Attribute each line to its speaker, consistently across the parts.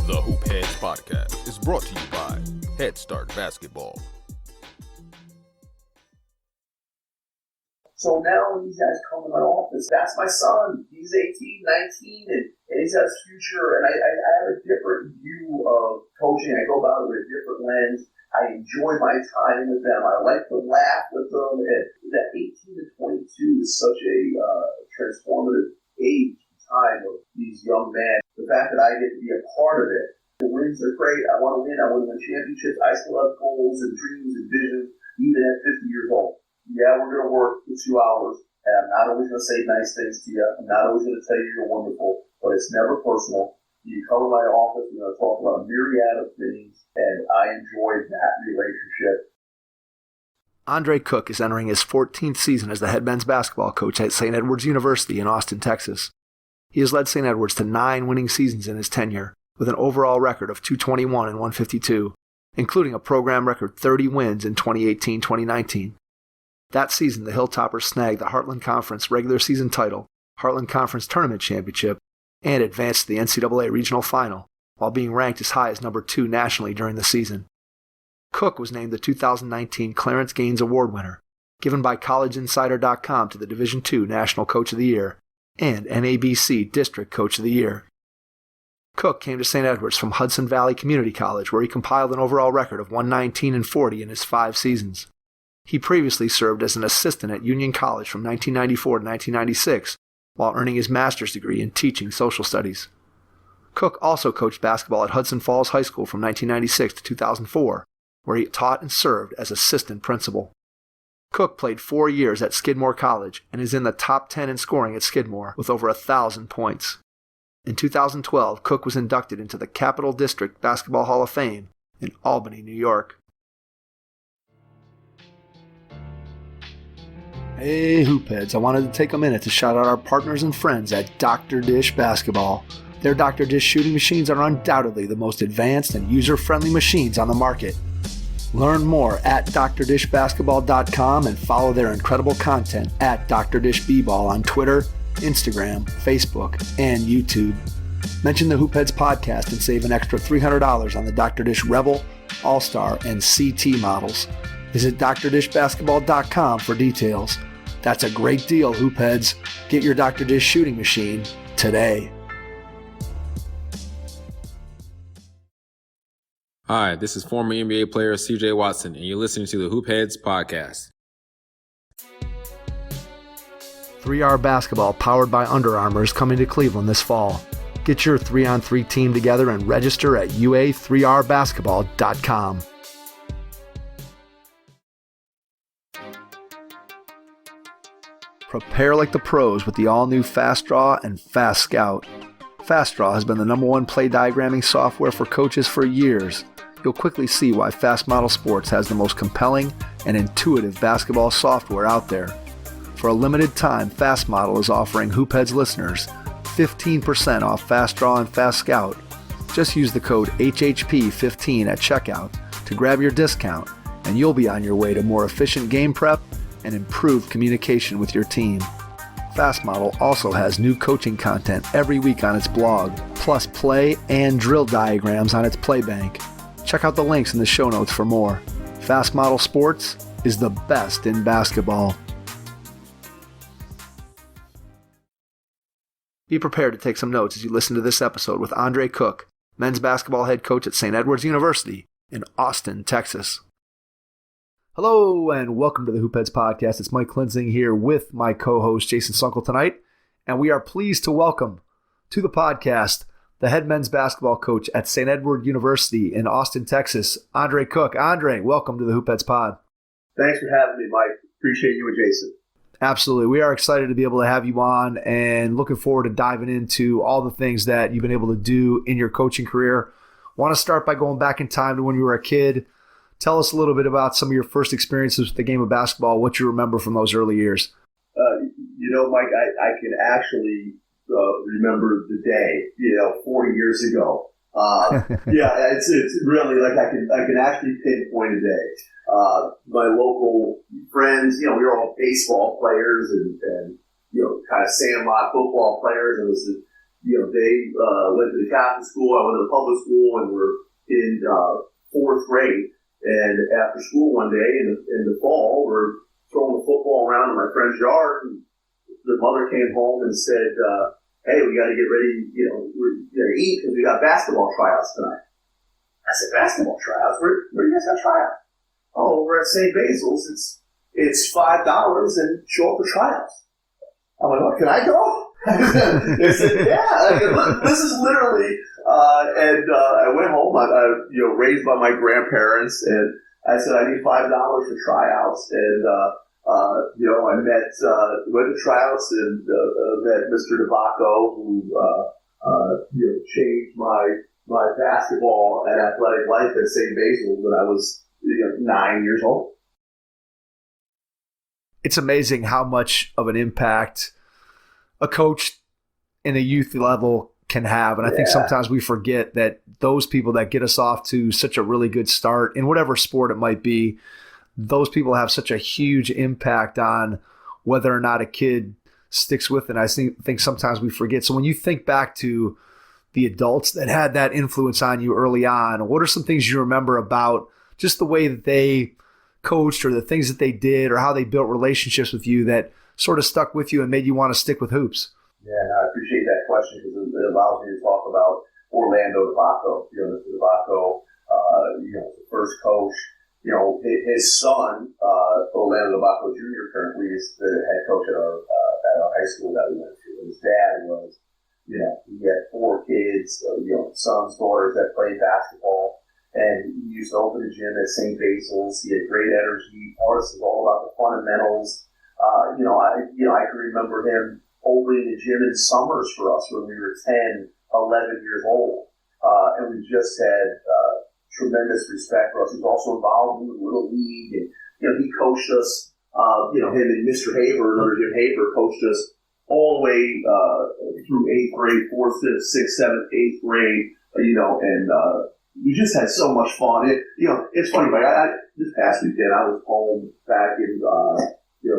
Speaker 1: The Hoop Heads Podcast is brought to you by Head Start Basketball.
Speaker 2: So now when these guys come to my office, that's my son. He's 18, 19, and he's got his future. And I have a different view of coaching. I go about it with a different lens. I enjoy my time with them. I like to laugh with them. And that 18 to 22 is such a transformative age time of these young men. The fact that I get to be a part of it. The wins are great. I want to win. I want to win championships. I still have goals and dreams and visions, even at 50 years old. Yeah, we're going to work for 2 hours, and I'm not always going to say nice things to you. I'm not always going to tell you you're wonderful, but it's never personal. You come to my office, we're going to talk about a myriad of things, and I enjoy that relationship.
Speaker 3: Andre Cook is entering his 14th season as the head men's basketball coach at St. Edward's University in Austin, Texas. He has led St. Edward's to 9 winning seasons in his tenure, with an overall record of 221 and 152, including a program record 30 wins in 2018-2019. That season, the Hilltoppers snagged the Heartland Conference Regular Season title, Heartland Conference Tournament Championship, and advanced to the NCAA Regional Final, while being ranked as high as number 2 nationally during the season. Cook was named the 2019 Clarance Gaines Award winner, given by CollegeInsider.com to the Division II National Coach of the Year and NABC District Coach of the Year. Cook came to St. Edward's from Hudson Valley Community College, where he compiled an overall record of 119 and 40 in his 5 seasons. He previously served as an assistant at Union College from 1994 to 1996, while earning his master's degree in teaching social studies. Cook also coached basketball at Hudson Falls High School from 1996 to 2004, where he taught and served as assistant principal. Cook played 4 years at Skidmore College and is in the top 10 in scoring at Skidmore with over 1,000 points. In 2012, Cook was inducted into the Capital District Basketball Hall of Fame in Albany, New York. Hey Hoopheads, I wanted to take a minute to shout out our partners and friends at Dr. Dish Basketball. Their Dr. Dish shooting machines are undoubtedly the most advanced and user-friendly machines on the market. Learn more at drdishbasketball.com and follow their incredible content at Dr. Dish B-Ball on Twitter, Instagram, Facebook, and YouTube. Mention the Hoopheads podcast and save an extra $300 on the Dr. Dish Rebel, All-Star, and CT models. Visit drdishbasketball.com for details. That's a great deal, Hoopheads. Get your Dr. Dish shooting machine today.
Speaker 4: Hi, this is former NBA player CJ Watson, and you're listening to the Hoopheads Podcast.
Speaker 3: 3R Basketball, powered by Under Armour, is coming to Cleveland this fall. Get your 3-on-3 team together and register at ua3rbasketball.com. Prepare like the pros with the all-new Fast Draw and Fast Scout. Fast Draw has been the #1 play diagramming software for coaches for years. You'll quickly see why Fast Model Sports has the most compelling and intuitive basketball software out there. For a limited time, Fast Model is offering Hoopheads listeners 15% off Fast Draw and Fast Scout. Just use the code HHP15 at checkout to grab your discount, and you'll be on your way to more efficient game prep and improved communication with your team. Fast Model also has new coaching content every week on its blog, plus play and drill diagrams on its play bank. Check out the links in the show notes for more. Fast Model Sports is the best in basketball. Be prepared to take some notes as you listen to this episode with Andre Cook, men's basketball head coach at St. Edward's University in Austin, Texas. Hello and welcome to the Hoopheads Podcast. It's Mike Klinzing here with my co-host Jason Sunkel tonight, and we are pleased to welcome to the podcast the head men's basketball coach at St. Edward University in Austin, Texas, Andre Cook. Andre, welcome to the Hoopheads Pod.
Speaker 2: Thanks for having me, Mike. Appreciate you and Jason.
Speaker 3: Absolutely. We are excited to be able to have you on and looking forward to diving into all the things that you've been able to do in your coaching career. Want to start by going back in time to when you were a kid. Tell us a little bit about some of your first experiences with the game of basketball, what you remember from those early years.
Speaker 2: Mike, I can actually remember the day, 40 years ago. Yeah, it's really like I can actually pinpoint a day. My local friends, we were all baseball players and kind of sandlot football players. And they went to the Catholic school. I went to the public school, and we're in fourth grade. And after school one day in the fall, we're throwing the football around in my friend's yard. And the mother came home and said, "Hey, we got to get ready. We're going to eat because we got basketball tryouts tonight." I said, "Basketball tryouts? Where do you guys got tryouts?" "Oh, we're at St. Basil's. It's $5 and show up for tryouts." I'm like, "What? Can I go?" They said, "Yeah." Look, this is literally. I went home. I raised by my grandparents, and I said, "I need $5 for tryouts." And I went to tryouts and met Mr. DeBacco, who changed my basketball and athletic life at St. Basil's when I was 9 years old.
Speaker 3: It's amazing how much of an impact a coach in a youth level can have. And I think sometimes we forget that those people that get us off to such a really good start in whatever sport it might be, those people have such a huge impact on whether or not a kid sticks with it. And I think sometimes we forget. So when you think back to the adults that had that influence on you early on, what are some things you remember about just the way that they coached or the things that they did or how they built relationships with you that sort of stuck with you and made you want to stick with hoops?
Speaker 2: Yeah, I appreciate that question because it allows me to talk about Orlando DeBacco. Mr. DeBacco, the first coach. His son, Orlando DeBacco Jr., currently is the head coach at our high school that we went to. And his dad was, he had 4 kids, sons, daughters that played basketball. And he used to open a gym at St. Basil's. He had great energy. Ours was all about the fundamentals. I can remember him opening the gym in summers for us when we were 10, 11 years old. And we just had tremendous respect for us. He was also involved in the Little League. And, he coached us, him and Mr. Haber, another Jim Haber, coached us all the way through 8th grade, 4th, 5th, 6th, 7th, 8th grade, and we just had so much fun. It's funny, but this past weekend I was home back in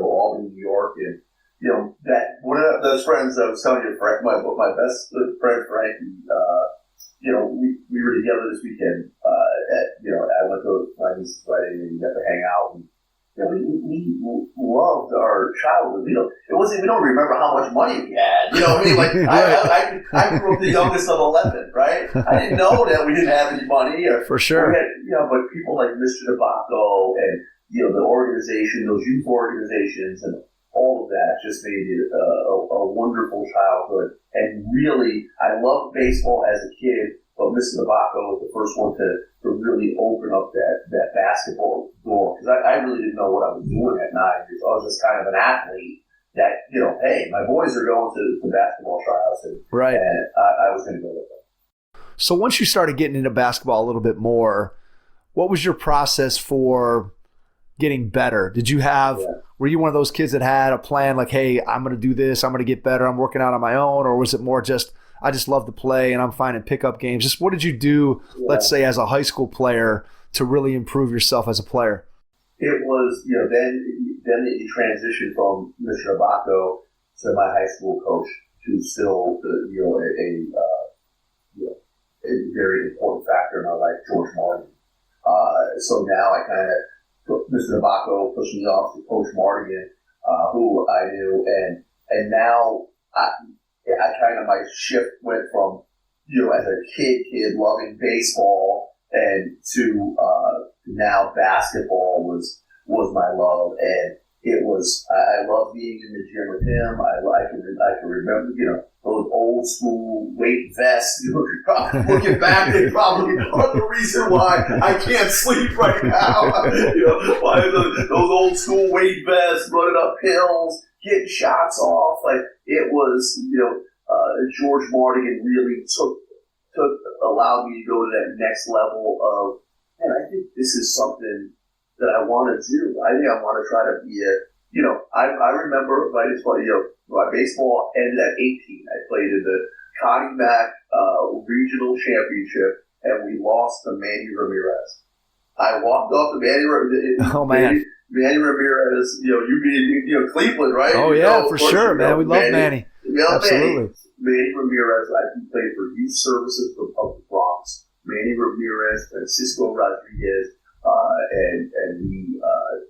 Speaker 2: Albany, New York, and that one of those friends I was telling you, Frank, my best friend Frank, we were together this weekend. I went to my niece's wedding and we got to hang out. And, we loved our childhood. We don't remember how much money we had. You know what I mean? Like I grew up the youngest of 11, right? I didn't know that we didn't have any money.
Speaker 3: For sure.
Speaker 2: But people like Mr. DeBacco and the organization, those youth organizations, and all of that just made it a wonderful childhood. And really, I loved baseball as a kid, but Mr. DeBacco was the first one to really open up that basketball door. Because I really didn't know what I was doing at 9 years old. I was just kind of an athlete that, hey, my boys are going to basketball tryouts. And I was going to go with them.
Speaker 3: So once you started getting into basketball a little bit more, what was your process for getting better? Did you have, were you one of those kids that had a plan like, hey, I'm going to do this, I'm going to get better, I'm working out on my own? Or was it more just, I just love to play and I'm finding pickup games? Just what did you do, let's say, as a high school player to really improve yourself as a player?
Speaker 2: It was, then you transitioned from Mr. Abaco to my high school coach, who's still, a very important factor in my life, George Martin. So now I kind of, Mr. Abaco pushed me off to Coach Martin, who I knew, and now I kind of, my shift went from, as a kid loving baseball and to now basketball was my love, and it was, I love being in the gym with him. I can remember, those old school weight vests. Looking back, they probably are the reason why I can't sleep right now. Those old school weight vests, running up hills, getting shots off. Like it was, George Martin really took allowed me to go to that next level of, and I think this is something that I want to do. I think I want to try to be I remember, right, it's funny, my baseball ended at 18. I played in the Connie Mack regional championship, and we lost to Manny Ramirez. I walked off to Manny Ramirez.
Speaker 3: Oh, man.
Speaker 2: Manny Ramirez, you being, Cleveland, right?
Speaker 3: Oh, yeah, for sure, man. We love Manny. Absolutely.
Speaker 2: Manny Ramirez, he played for Youth Services of the Bronx. Manny Ramirez, Francisco Rodriguez, and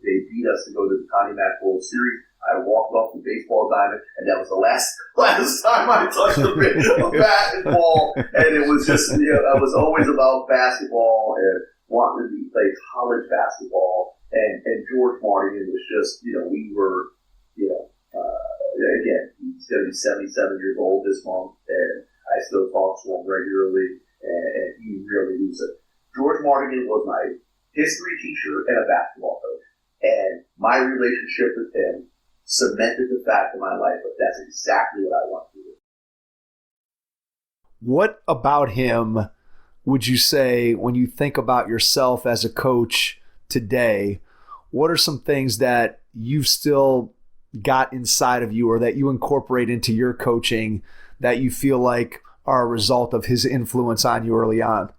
Speaker 2: they beat us to go to the Connie Mack World Series. I walked off the baseball diamond, and that was the last time I touched a bat and ball. And it was just, I was always about basketball and wanting to play college basketball. And George Martin was just, we were, again, he's going to be 77 years old this month, and I still talk to him regularly, and he really was it. George Martin was my history teacher and a basketball coach, and my relationship with him cemented the fact in my life that that's exactly what I want to do.
Speaker 3: What about him would you say, when you think about yourself as a coach today, what are some things that you've still got inside of you or that you incorporate into your coaching that you feel like are a result of his influence on you early on?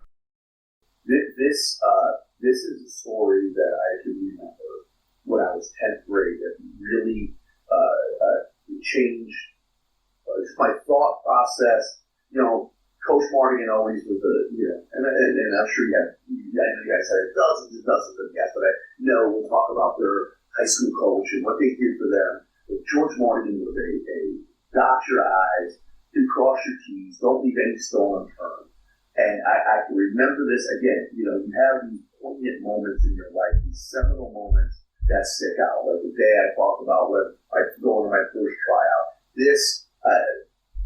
Speaker 2: This is a story that I can remember when I was 10th grade that really changed my thought process. Coach Martin always was and I'm sure I know you guys had dozens and dozens of guests, but I know we'll talk about their high school coach and what they did for them. But George Martin was a dot your I's, do cross your T's, don't leave any stone unturned. And I can remember this again. You have these poignant moments in your life, these seminal moments that stick out. Like the day I talked about when I go on my first tryout.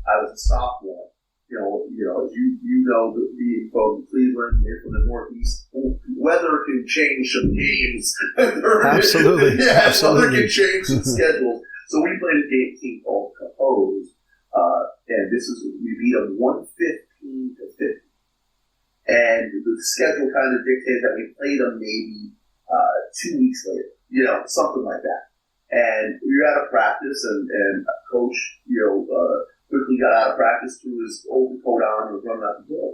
Speaker 2: I was a sophomore. As you know, being from Cleveland, you're from the Northeast, weather can change some games.
Speaker 3: Absolutely.
Speaker 2: Yeah,
Speaker 3: Absolutely.
Speaker 2: Weather can change some schedules. So we played a team called Cahoes, and we beat them 115 to 50. And the schedule kind of dictated that we played them maybe 2 weeks later, something like that. And we were out of practice, and coach, quickly got out of practice, threw his overcoat on, and was running out the door.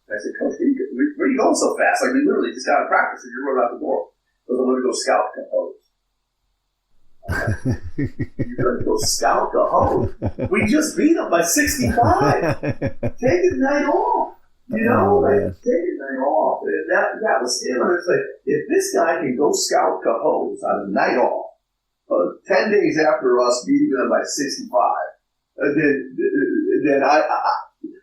Speaker 2: And I said, Coach, where are you going so fast? Like, we literally just got out of practice, and you're running out the door. Because I'm going to go scout Cahoes. You're going to go scout Cahoes? We just beat them by 65. Take the night off. Take the night off. And that was him. And it's like, if this guy can go scout Cahoes on a night off, 10 days after us beating them by 65, then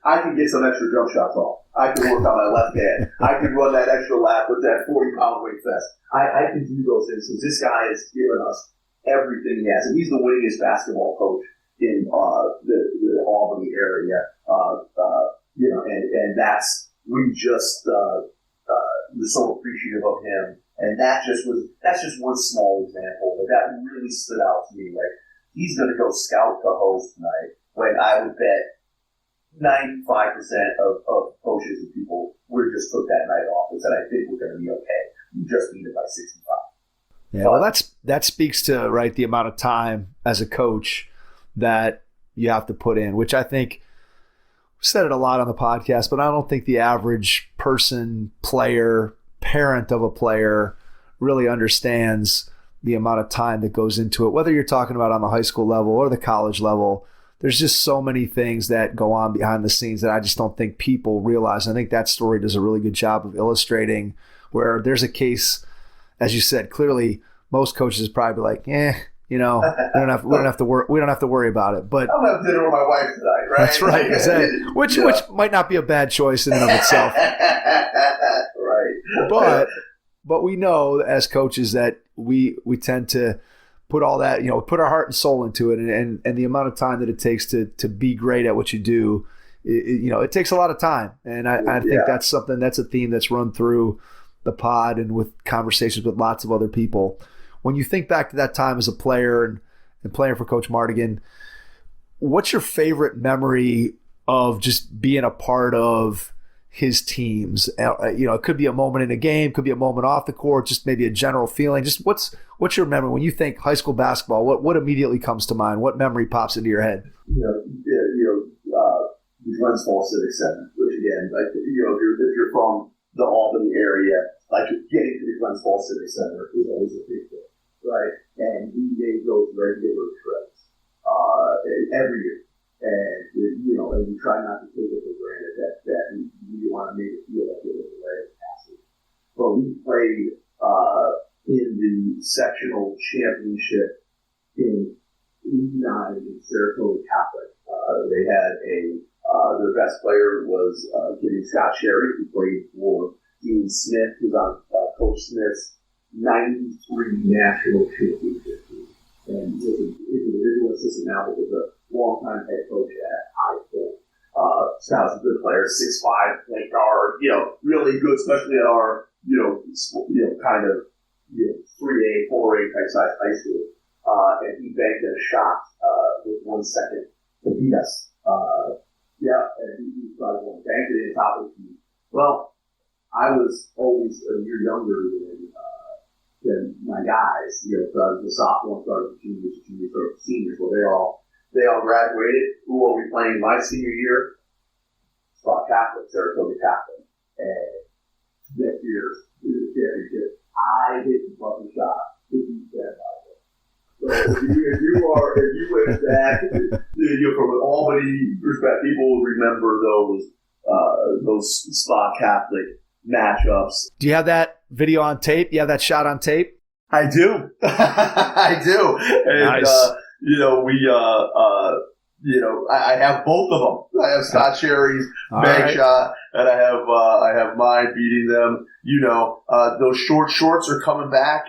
Speaker 2: I can get some extra jump shots off. I can work on my left hand. I can run that extra lap with that 40-pound weight vest. I can do those things because this guy has given us everything he has. And he's the winningest basketball coach in the Albany area. And that's, we just were so appreciative of him. And that's just one small example, but that really stood out to me. Like, he's going to go scout Cahoes tonight when I would bet 95% of coaches and people would just took that night off and said, I think we're going to be okay. We just beat it by 65.
Speaker 3: Yeah, well, that speaks to, right, the amount of time as a coach that you have to put in, which I think we said it a lot on the podcast, but I don't think the average person, player, parent of a player really understands the amount of time that goes into it, whether you're talking about on the high school level or the college level. There's just so many things that go on behind the scenes that I just don't think people realize. I think that story does a really good job of illustrating where there's a case, as you said, clearly most coaches probably like, we don't have to worry about it. But
Speaker 2: I'm having dinner with my wife tonight, right?
Speaker 3: That's right, exactly. Which might not be a bad choice in and of itself.
Speaker 2: Right.
Speaker 3: But we know as coaches that we tend to put all that, put our heart and soul into it, and the amount of time that it takes to be great at what you do, it takes a lot of time. And I think that's a theme that's run through the pod and with conversations with lots of other people. When you think back to that time as a player and playing for Coach Mardigan, what's your favorite memory of just being a part of his teams? It could be a moment in a game, could be a moment off the court, just maybe a general feeling. Just what's your memory when you think high school basketball? What immediately comes to mind? What memory pops into your head?
Speaker 2: The Glens Falls Civic Center, which again, like, you know, if you're from the Albany area, like getting to the Glens Falls Civic Center is always a big deal, right? And we made those regular trips every year, and you know, and we try not to take it for granted that we want to make it feel like it was a rite of passage. But we played in the sectional championship in '89 in Saratoga Catholic. They had their best player was Gideon Scott Sherry, who played for Dean Smith, who's on Coach Smith's '93 national championship team. And he's an individual assistant now, but was a long-time head coach at high school. Scott's a good player, 6'5", point guard, you know, really good, especially at our, kind of, 3A, 4A type size high school. And he banked in a shot with 1 second to beat us. And he probably banked it in top of the team. Well, I was always a year younger than my guys. So I was the sophomore, started the juniors, started the seniors. Well, they all graduated. Who are we playing my senior year? Scott Catholic, Saratoga Catholic. And next year, in the championship, I hit the fucking shot to beat that guy. So if you went back, from an Albany perspective, people will remember those Spa Catholic matchups.
Speaker 3: Do you have that video on tape? You have that shot on tape?
Speaker 2: I do. I do. And,
Speaker 3: nice.
Speaker 2: I have both of them. I have Scott Sherry's bank shot, and I have mine beating them. Those short shorts are coming back.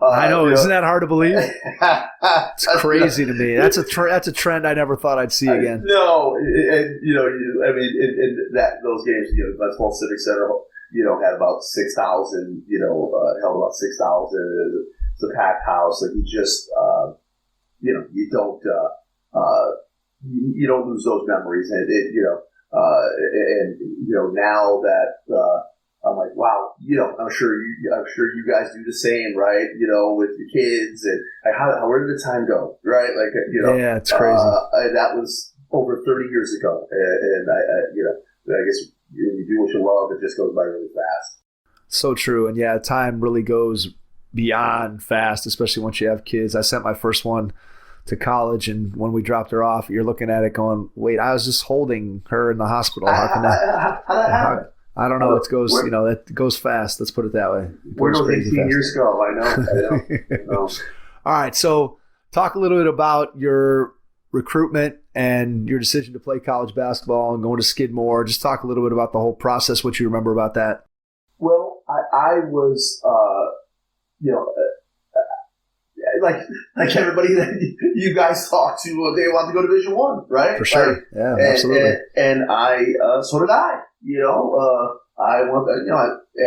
Speaker 3: I know. Isn't that hard to believe? It's crazy to me. That's a trend I never thought I'd see again.
Speaker 2: No, and in those games, Glens Falls Civic Center, had about 6,000. Held about 6,000. It's a packed house. Like you just, you don't lose those memories, and now that I'm like, wow, I'm sure you guys do the same, right? With your kids, and like, where did the time go, right? Like,
Speaker 3: yeah, it's crazy.
Speaker 2: That was over 30 years ago, and I guess you do what you love, it just goes by really fast.
Speaker 3: So true, and yeah, time really goes beyond fast, especially once you have kids. I sent my first one to college, and when we dropped her off, you're looking at it going, wait, I was just holding her in the hospital. How can that happen? I don't know. It goes, that goes fast. Let's put it that way.
Speaker 2: Where those 18 years go? I know.
Speaker 3: All right. So talk a little bit about your recruitment and your decision to play college basketball and going to Skidmore. Just talk a little bit about the whole process, what you remember about that.
Speaker 2: Well, I was, like everybody that you guys talk to, they want to go to Division I, right?
Speaker 3: For sure. Absolutely.
Speaker 2: And I, so did I. I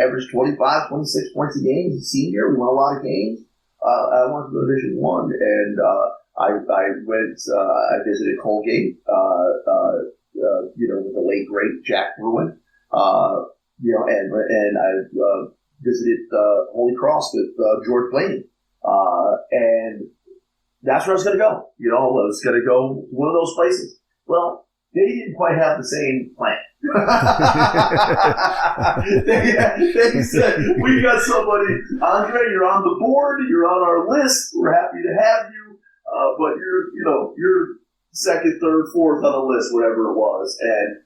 Speaker 2: averaged 25, 26 points a game as a senior. We won a lot of games. I wanted to go to Division I, and I went. I visited Colgate. With the late great Jack Bruin. And I visited Holy Cross with George Blaney. And that's where I was going to go. I was going to go to one of those places. Well, they didn't quite have the same plan. They said, we got somebody, Andre, you're on the board, you're on our list, we're happy to have you, but you're second, third, fourth on the list, whatever it was. And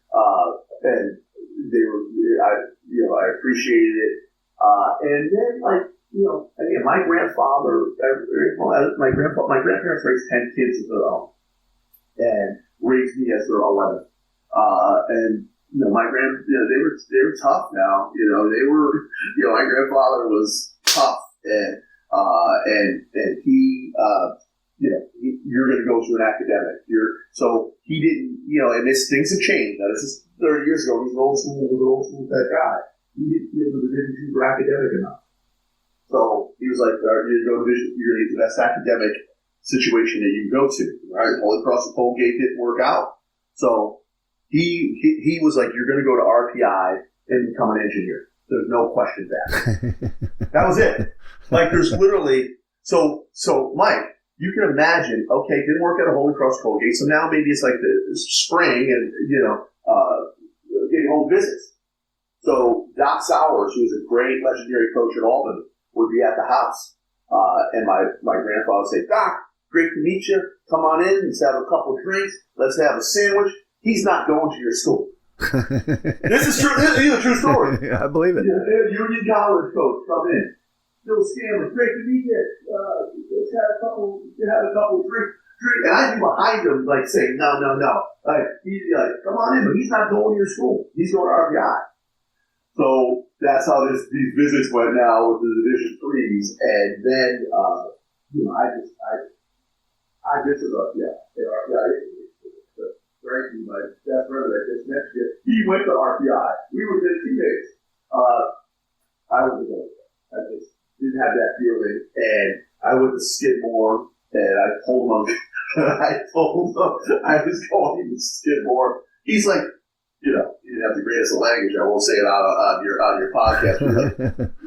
Speaker 2: they were, I appreciated it. And then, again, my grandparents raised 10 kids of their own and raised me as their 11th. And my they were tough now. They were, my grandfather was tough, and he, you're going to go to an academic. So he didn't, and things have changed. Now, this is 30 years ago. He's an old school that guy. He didn't feel the Division II were academic enough. So he was like, you're going to get the best academic situation that you can go to, right? Holy Cross and Colgate didn't work out. So he was like, you're going to go to RPI and become an engineer. There's no question that. That was it. Like, there's literally, so Mike, you can imagine, okay, didn't work at a Holy Cross Colgate, so now maybe it's like the spring and, getting home visits. So Doc Sowers, who was a great legendary coach at Albany, would be at the house. And my grandfather would say, Doc, great to meet you. Come on in. Let's have a couple of drinks. Let's have a sandwich. He's not going to your school. This is true. This is a true story.
Speaker 3: I believe it.
Speaker 2: Union College coach, come in. Bill Scanlon, great to meet you. Let's have a couple of drinks. And I'd be behind him, like saying, no. Like, he'd be like, come on in, but he's not going to your school. He's going to RPI. So that's how these visits went now with the Division threes, and then I visited RPI. Frankie, my best brother that just met you, he went to RPI. We were good teammates. I was a I just didn't have that feeling, and I went to Skidmore, and I told him I was going to Skidmore. He's like, you didn't have the greatest of language. I won't say it on your podcast. But like,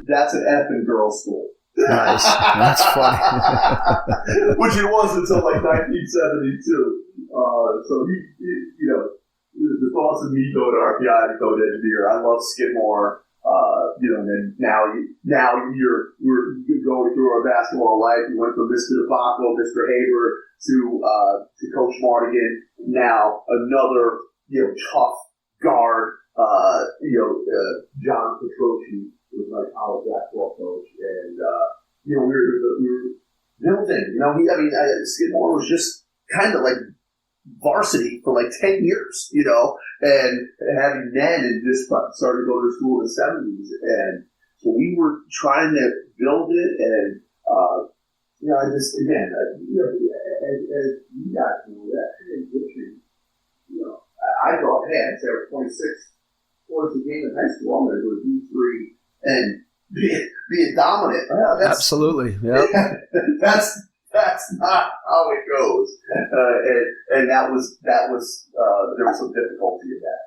Speaker 2: that's an effing girls' school.
Speaker 3: Nice. That's funny.
Speaker 2: Which it was until like 1972. So he the thoughts of me going to RPI to coach engineer. I love Skidmore. And then now we're going through our basketball life. We went from Mr. Bacco, Mr. Haber to Coach Mardigan. Now another tough guard. John Petrocchi was my college basketball coach, and we were building. Skidmore was just kind of like varsity for like 10 years, and having Ned and just started to go to school in the 70s. And so we were trying to build it. And, I just, again, as you guys know, that transition, I thought, hey, I'd say 26 points a game in high school, I'm going to go to D3 and be a dominant.
Speaker 3: Absolutely. Yeah.
Speaker 2: That's not how it goes, and that was there was some difficulty in that.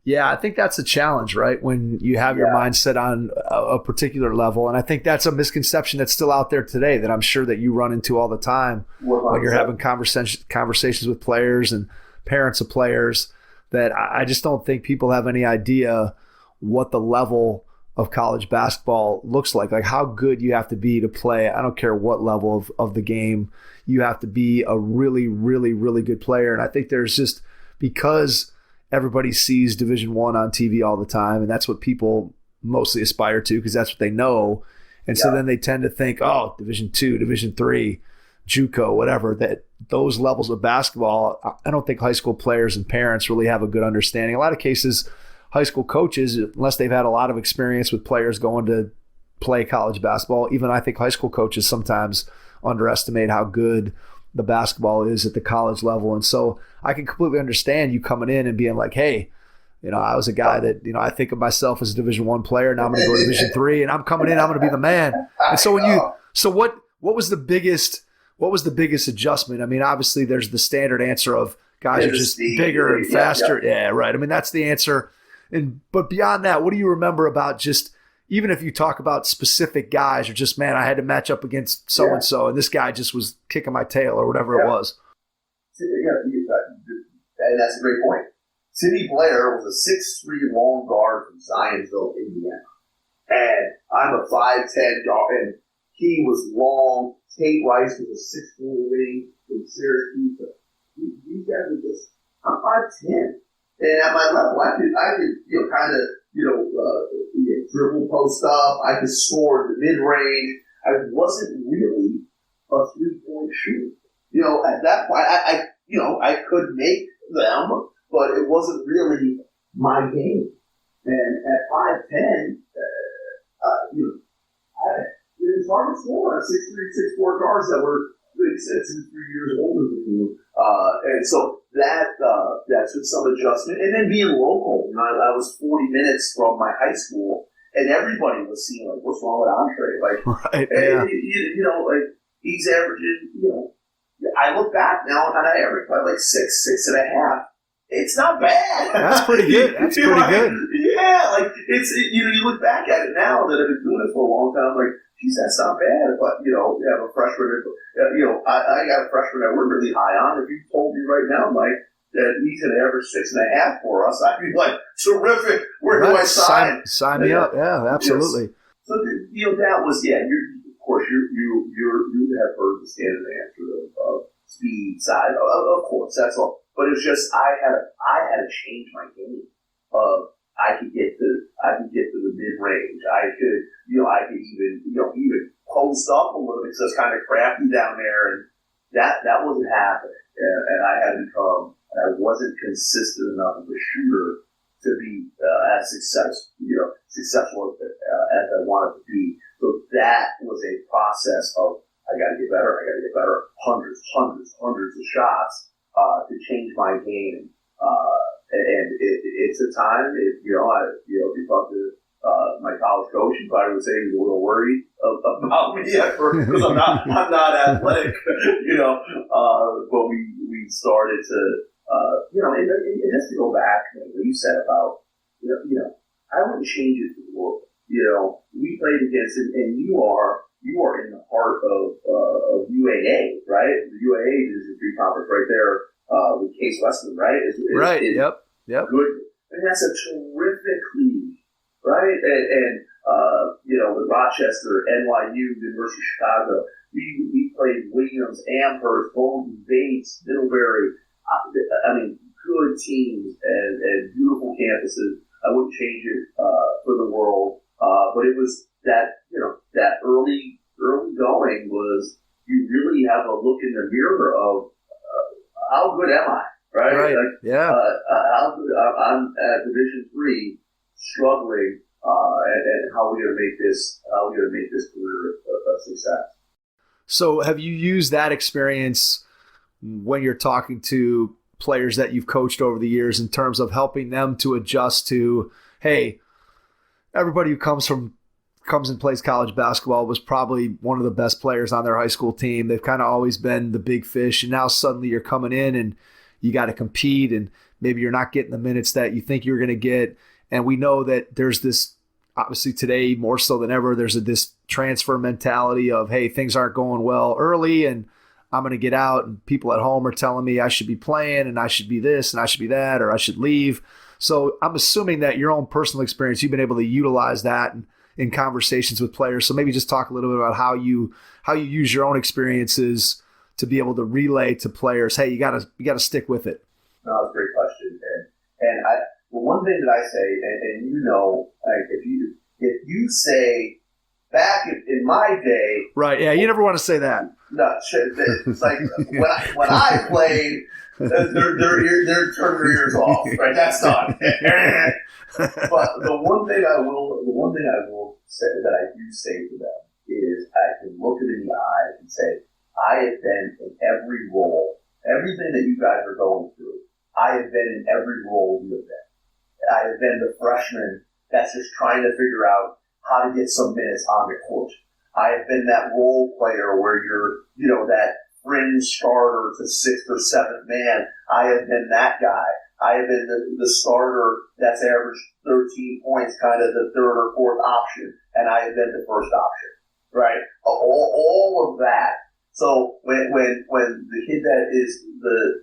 Speaker 3: Yeah, I think that's a challenge, right? When you have your mindset on a particular level, and I think that's a misconception that's still out there today that I'm sure that you run into all the time when you're having conversations with players and parents of players. That I just don't think people have any idea what the level of college basketball looks like how good you have to be to play. I don't care what level of the game. You have to be a really, really, really good player. And I think there's just, because everybody sees Division I on TV all the time, and that's what people mostly aspire to because that's what they know. And so then they tend to think, Division II, Division III, JUCO, whatever, that those levels of basketball, I don't think high school players and parents really have a good understanding. A lot of cases, high school coaches, unless they've had a lot of experience with players going to play college basketball, even I think high school coaches sometimes underestimate how good the basketball is at the college level. And so I can completely understand you coming in and being like, hey, I was a guy that, I think of myself as a Division I player. Now I'm going to go to Division III, and I'm coming in, I'm going to be the man. And so what was the biggest adjustment? I mean, obviously there's the standard answer of guys are just bigger and faster. Yeah, right. I mean, that's the answer. But beyond that, what do you remember about just, even if you talk about specific guys or just, man, I had to match up against so-and-so and this guy just was kicking my tail or whatever it was?
Speaker 2: And that's a great point. Sidney Blair was a 6'3" long guard from Zionsville, Indiana. And I'm a 5'10" guard, and he was long. Tate Rice was a 6'4" wing from Syracuse. These guys were just, I'm 5'10". And at my level, I could dribble post up. I could score the mid range. I wasn't really a 3-point shooter. At that point, I could make them, but it wasn't really my game. And at 5'10", it was hard to score. 6'3", 6'4" guards that were 2-3 years older than you. And so that took some adjustment. And then being local, I was 40 minutes from my high school, and everybody was seeing, like, what's wrong with Andre? He's averaging, I look back now and I average by like 6.5. It's not bad.
Speaker 3: That's pretty good. That's pretty good.
Speaker 2: Yeah, like you look back at it now that I've been doing it for a long time, like, geez, that's not bad. But you have a freshman. I got a freshman that we're really high on. If you told me right now, Mike, that he's going to average 6.5 for us, I'd be like, terrific. Where do I sign?
Speaker 3: Sign me up. Yeah, absolutely.
Speaker 2: Yes. So that was of course you have heard the standard answer of speed, size. Of course, that's all. But it's just I had to change my game. I could get to the mid range. I could even post up a little bit. So it's kind of crafty down there, and that wasn't happening. And I had become. I wasn't consistent enough of a shooter to be as successful as I wanted to be. So that was a process of I got to get better. Hundreds of shots to change my game. And it's a time. If you talk to my college coach, he probably would say he was a little worried about me at first because I'm not athletic. But we started to. And just to go back, what you said about, I wouldn't change it for the world. We played against it, and you are in the heart of UAA, right? The UAA is the three conference right there with Case Western, right?
Speaker 3: Right. Yep.
Speaker 2: Good, and that's a terrific league, right? And with Rochester, NYU, University of Chicago, we played Williams, Amherst, Bowdoin, Bates, Middlebury. Good teams and beautiful campuses. I wouldn't change it for the world. But it was that early going was you really have a look in the mirror of how good am I, right?
Speaker 3: Right.
Speaker 2: How good I'm at Division III, struggling, and how are we going to make this career a success.
Speaker 3: So, have you used that experience when you're talking to players that you've coached over the years in terms of helping them to adjust to, hey, everybody who comes and plays college basketball was probably one of the best players on their high school team. They've kind of always been the big fish, and now suddenly you're coming in and you got to compete, and maybe you're not getting the minutes that you think you're going to get. And we know that there's this, obviously today more so than ever, there's this transfer mentality of, hey, things aren't going well early and I'm going to get out, and people at home are telling me I should be playing and I should be this and I should be that, or I should leave. So I'm assuming that your own personal experience, you've been able to utilize that in conversations with players. So maybe just talk a little bit about how you use your own experiences to be able to relay to players, hey, you got to stick with it.
Speaker 2: No, that's a great question. And one thing that I say, and like if you say back in my day,
Speaker 3: right? Yeah, you never want to say that.
Speaker 2: No, it's like when I played, they're turning their ears off. Right, that's not. But the one thing I will say that I do say to them is I can look it in the eye and say I have been in every role, everything that you guys are going through. I have been in every role you have been. I have been the freshman that's just trying to figure out how to get some minutes on the court. I have been that role player where you're, that fringe starter to sixth or seventh man. I have been that guy. I have been the starter that's averaged 13 points, kind of the third or fourth option, and I have been the first option, right? All of that. So when the kid that is the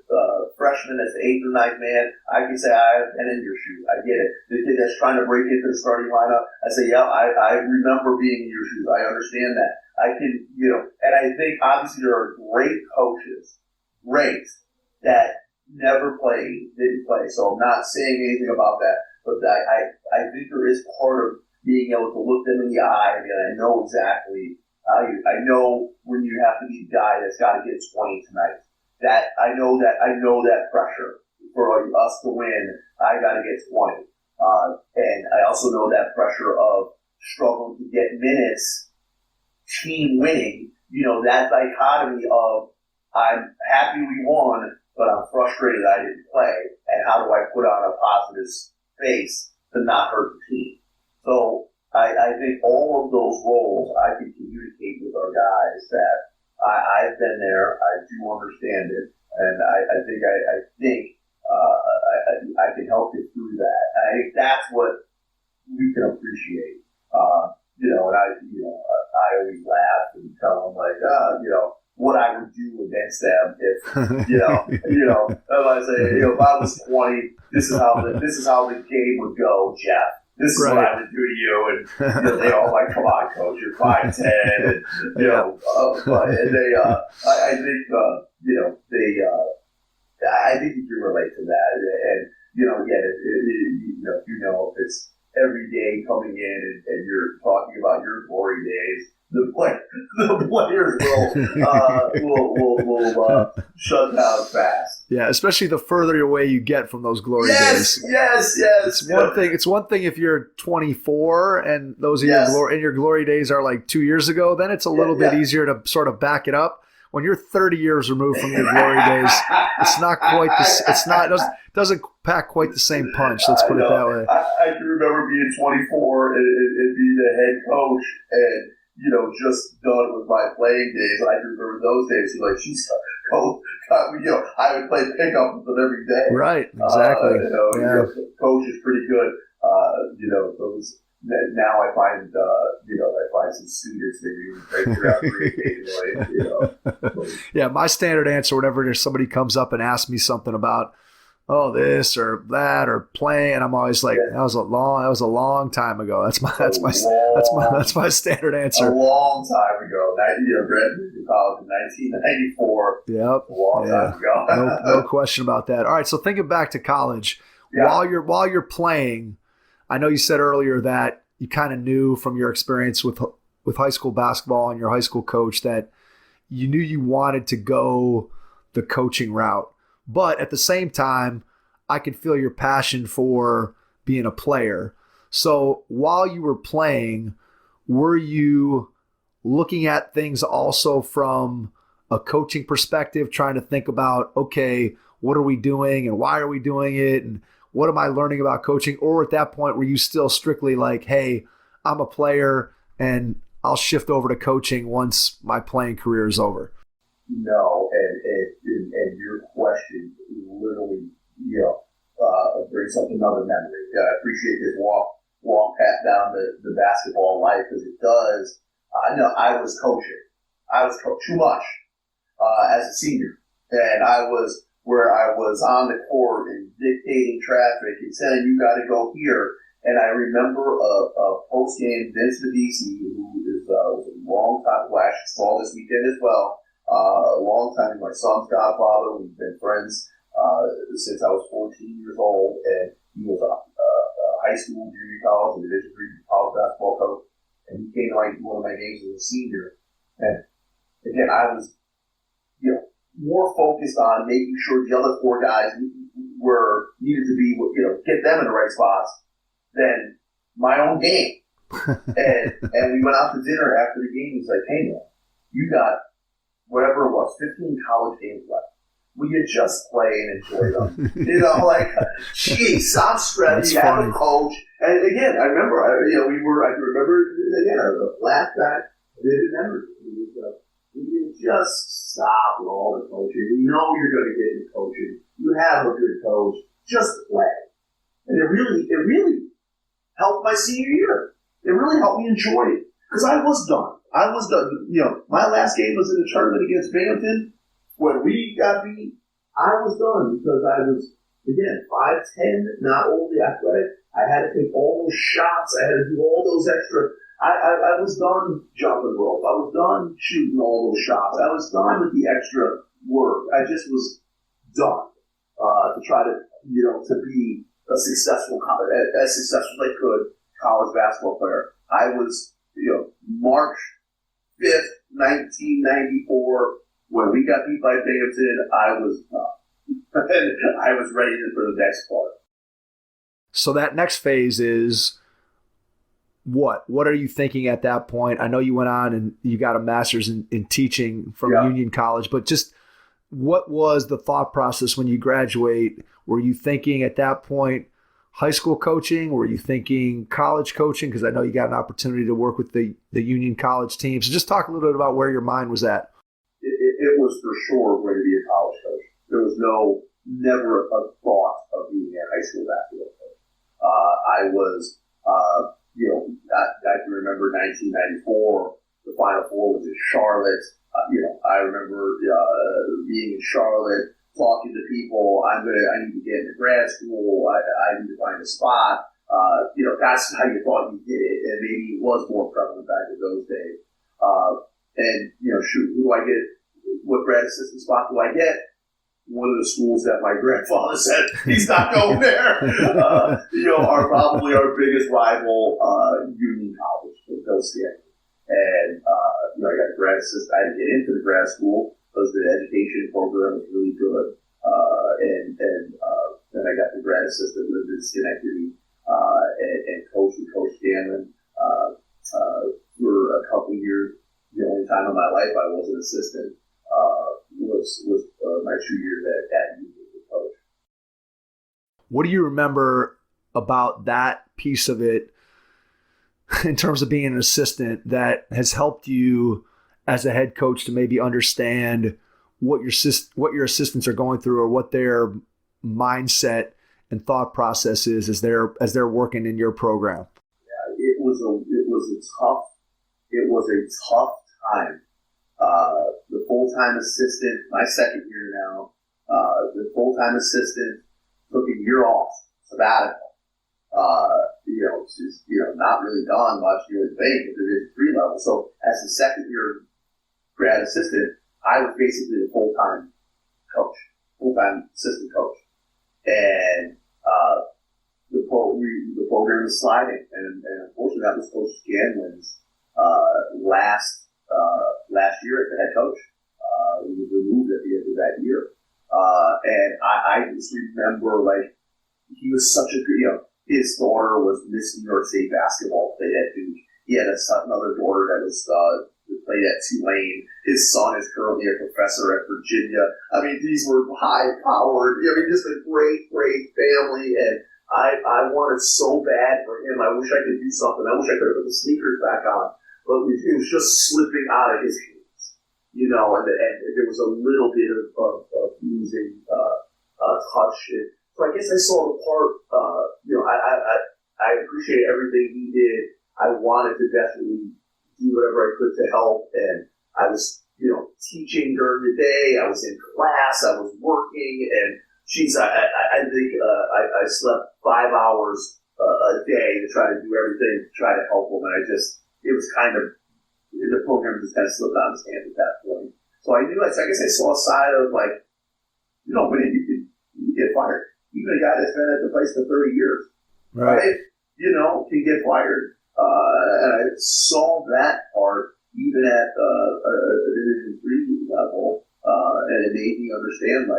Speaker 2: freshman that's the eighth or ninth man, I can say I have been in your shoes. I get it. The kid that's trying to break into the starting lineup, I say, yeah, I remember being in your shoes. I understand that. I can, and I think obviously there are great coaches, that never didn't play. So I'm not saying anything about that, but I think there is part of being able to look them in the eye and I know exactly. I know when you have to be the guy that's got to get 20 tonight. That I know that pressure for us to win. I got to get 20, and I also know that pressure of struggling to get minutes, team winning. That dichotomy of I'm happy we won, but I'm frustrated I didn't play, and how do I put on a positive face to not hurt the team? So I think all of those roles I can communicate with our guys that I've been there, I do understand it, and I think I can help you through that. And I think that's what we can appreciate. And I always laugh and tell them like, what I would do against them if, if I say, if I was 20, this is how the game would go, Jeff. This is what I would do to you, and they all like, come on, coach, you're 5'10", and and they, I think, I think you can relate to that, and again, if it's every day coming in and you're talking about your glory days, the players will shut down fast.
Speaker 3: Yeah, especially the further away you get from those glory days.
Speaker 2: Yes.
Speaker 3: It's one thing if you're 24 and those are your glory days are like 2 years ago. Then it's a little bit easier to sort of back it up. When you're 30 years removed from your glory days, it's not quite this. It's not. It doesn't pack quite the same punch. Let's put it that way.
Speaker 2: I can remember being 24 and being the head coach and. Just done with my playing days. I can remember those days. She's coach. I would play pickup with them every day.
Speaker 3: Right, exactly.
Speaker 2: Coach is pretty good. Those now I find some students maybe right throughout the occasionally.
Speaker 3: Yeah, my standard answer whenever somebody comes up and asks me something about this or that or playing, and I'm always like, that was a long time ago. That's my standard answer.
Speaker 2: A long time ago. Graduated from college in 1994.
Speaker 3: Yep.
Speaker 2: A long time ago.
Speaker 3: No question about that. All right, so thinking back to college, while you're playing, I know you said earlier that you kind of knew from your experience with high school basketball and your high school coach that you knew you wanted to go the coaching route. But at the same time, I could feel your passion for being a player. So while you were playing, were you looking at things also from a coaching perspective, trying to think about, okay, what are we doing and why are we doing it? And what am I learning about coaching? Or at that point, were you still strictly like, hey, I'm a player and I'll shift over to coaching once my playing career is over?
Speaker 2: No, and your question literally, brings up another memory. I appreciate this walk path down the basketball life because it does. I was coaching. I was too much as a senior, and I was on the court and dictating traffic and saying you got to go here. And I remember a post game Vince Medici, who is a long time. Well, I actually saw this weekend as well. A long time, my son's godfather. We've been friends since I was 14 years old, and he was a high school, junior college, and Division III college basketball coach. And he came to one of my games as a senior. And again, I was, more focused on making sure the other four guys needed to be, get them in the right spots than my own game. and we went out to dinner after the game. He's like, "Hey man, you got whatever it was, 15 college games left. Will you just play and enjoy them?" Geez, I'm stressed. You have a coach. And again, I remember, I laughed back. I didn't remember. You just stop with all the coaching. You know you're going to get into coaching. You have a good coach. Just play. And it really helped my senior year. It really helped me enjoy it. Because I was done. My last game was in the tournament against Binghamton. When we got beat, I was done because I was, again, 5'10", not overly athletic. I had to take all those shots. I had to do all those extra. I was done jumping rope. I was done shooting all those shots. I was done with the extra work. I just was done to try to, to be as successful as I could college basketball player. I was, March 5th, 1994, when we got beat by Binghamton, I was done. I was ready for the next part.
Speaker 3: So that next phase is what? What are you thinking at that point? I know you went on and you got a master's in teaching from Union College, but just what was the thought process when you graduate? Were you thinking at that point high school coaching? Were you thinking college coaching? Because I know you got an opportunity to work with the Union College team. So just talk a little bit about where your mind was at.
Speaker 2: It was for sure going to be a college coach. There was never a thought of being a high school basketball coach. I was I can remember 1994, the Final Four was in Charlotte. I remember being in Charlotte, talking to people. I need to get into grad school. I need to find a spot. That's how you thought you did it, and maybe it was more prevalent back in those days. Who do I get? What grad assistant spot do I get? One of the schools that my grandfather said he's not going there. Are probably our biggest rival, Union College, with Bill Stanley. And I got a grad assistant. I didn't get into the grad school because the education program was really good. Then I got the grad assistant, lived in Schenectady, and coached with Coach Scanlon for a couple of years. The only time in my life I was an assistant was my 2 years at Union as a coach.
Speaker 3: What do you remember about that piece of it in terms of being an assistant that has helped you as a head coach to maybe understand what your assistants are going through, or what their mindset and thought process is as they're working in your program?
Speaker 2: Yeah, it was a tough time. The full-time assistant, my second year now, the full-time assistant took a year off, sabbatical. Not really done much in the bank at the Division III level. So as a second year grad assistant, I was basically the full-time coach, full-time assistant coach. And the program was sliding. And unfortunately, that was Coach Scanlon's last year as the head coach. He was removed at the end of that year. And I just remember, he was such a good, his daughter was Miss New York State basketball, played at Duke. He had another daughter that was played at Tulane. His son is currently a professor at Virginia. I mean, these were high-powered, just a great, great family. And I wanted so bad for him. I wish I could do something. I wish I could have put the sneakers back on. But it was just slipping out of his hands, and there was a little bit of losing touch. So I guess I saw the part, I appreciate everything he did. I wanted to definitely do whatever I could to help. And I was, teaching during the day. I was in class. I was working. And I think I slept 5 hours a day to try to do everything to try to help him. And it was kind of, the program just kind of slipped out of his hands at that point. So I knew, I guess I saw a side of winning, you can get fired. Even a guy that's been at the place for 30 years, right? Can get fired. And I saw that part even at a Division III level, and it made me understand,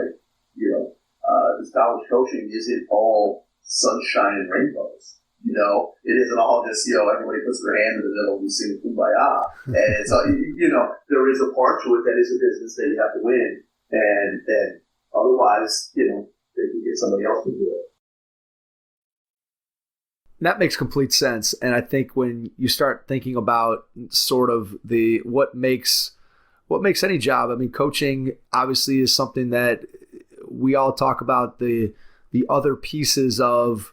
Speaker 2: this college coaching isn't all sunshine and rainbows. It isn't all just, everybody puts their hand in the middle and we sing Kumbaya. And so, there is a part to it that is a business that you have to win. And otherwise, they can get somebody else to do it.
Speaker 3: That makes complete sense. And I think when you start thinking about sort of what makes any job, I mean, coaching obviously is something that we all talk about, the other pieces of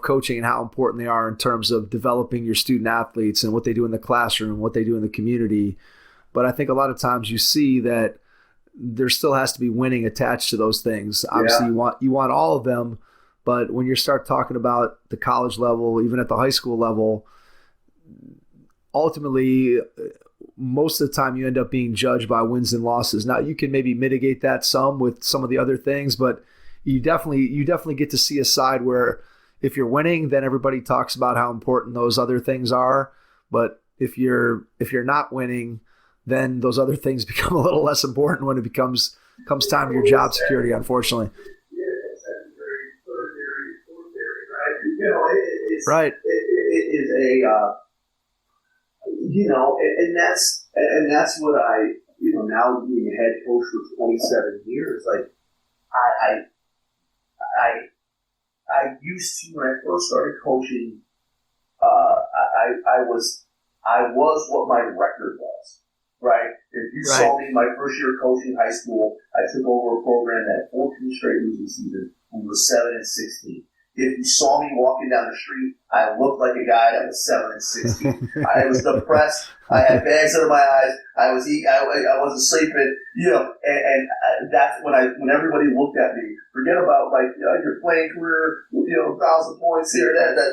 Speaker 3: coaching and how important they are in terms of developing your student athletes and what they do in the classroom, what they do in the community. But I think a lot of times you see that there still has to be winning attached to those things. Obviously, you want all of them, but when you start talking about the college level, even at the high school level, ultimately, most of the time you end up being judged by wins and losses. Now, you can maybe mitigate that some with some of the other things, but you definitely get to see a side where if you're winning, then everybody talks about how important those other things are. But if you're not winning, then those other things become a little less important when it comes time to your job security, unfortunately. Right.
Speaker 2: It is and that's what I, now being a head coach for 27 years, I used to, when I first started coaching, I was what my record was, right? If you saw me my first year coaching high school, I took over a program that had 14 straight losing seasons. We were 7-16. If you saw me walking down the street, I looked like a guy that was 7 and 16. I was depressed. I had bags under my eyes. I was eating. I wasn't sleeping. And that's when everybody looked at me. Forget about your playing career. 1,000 points here. That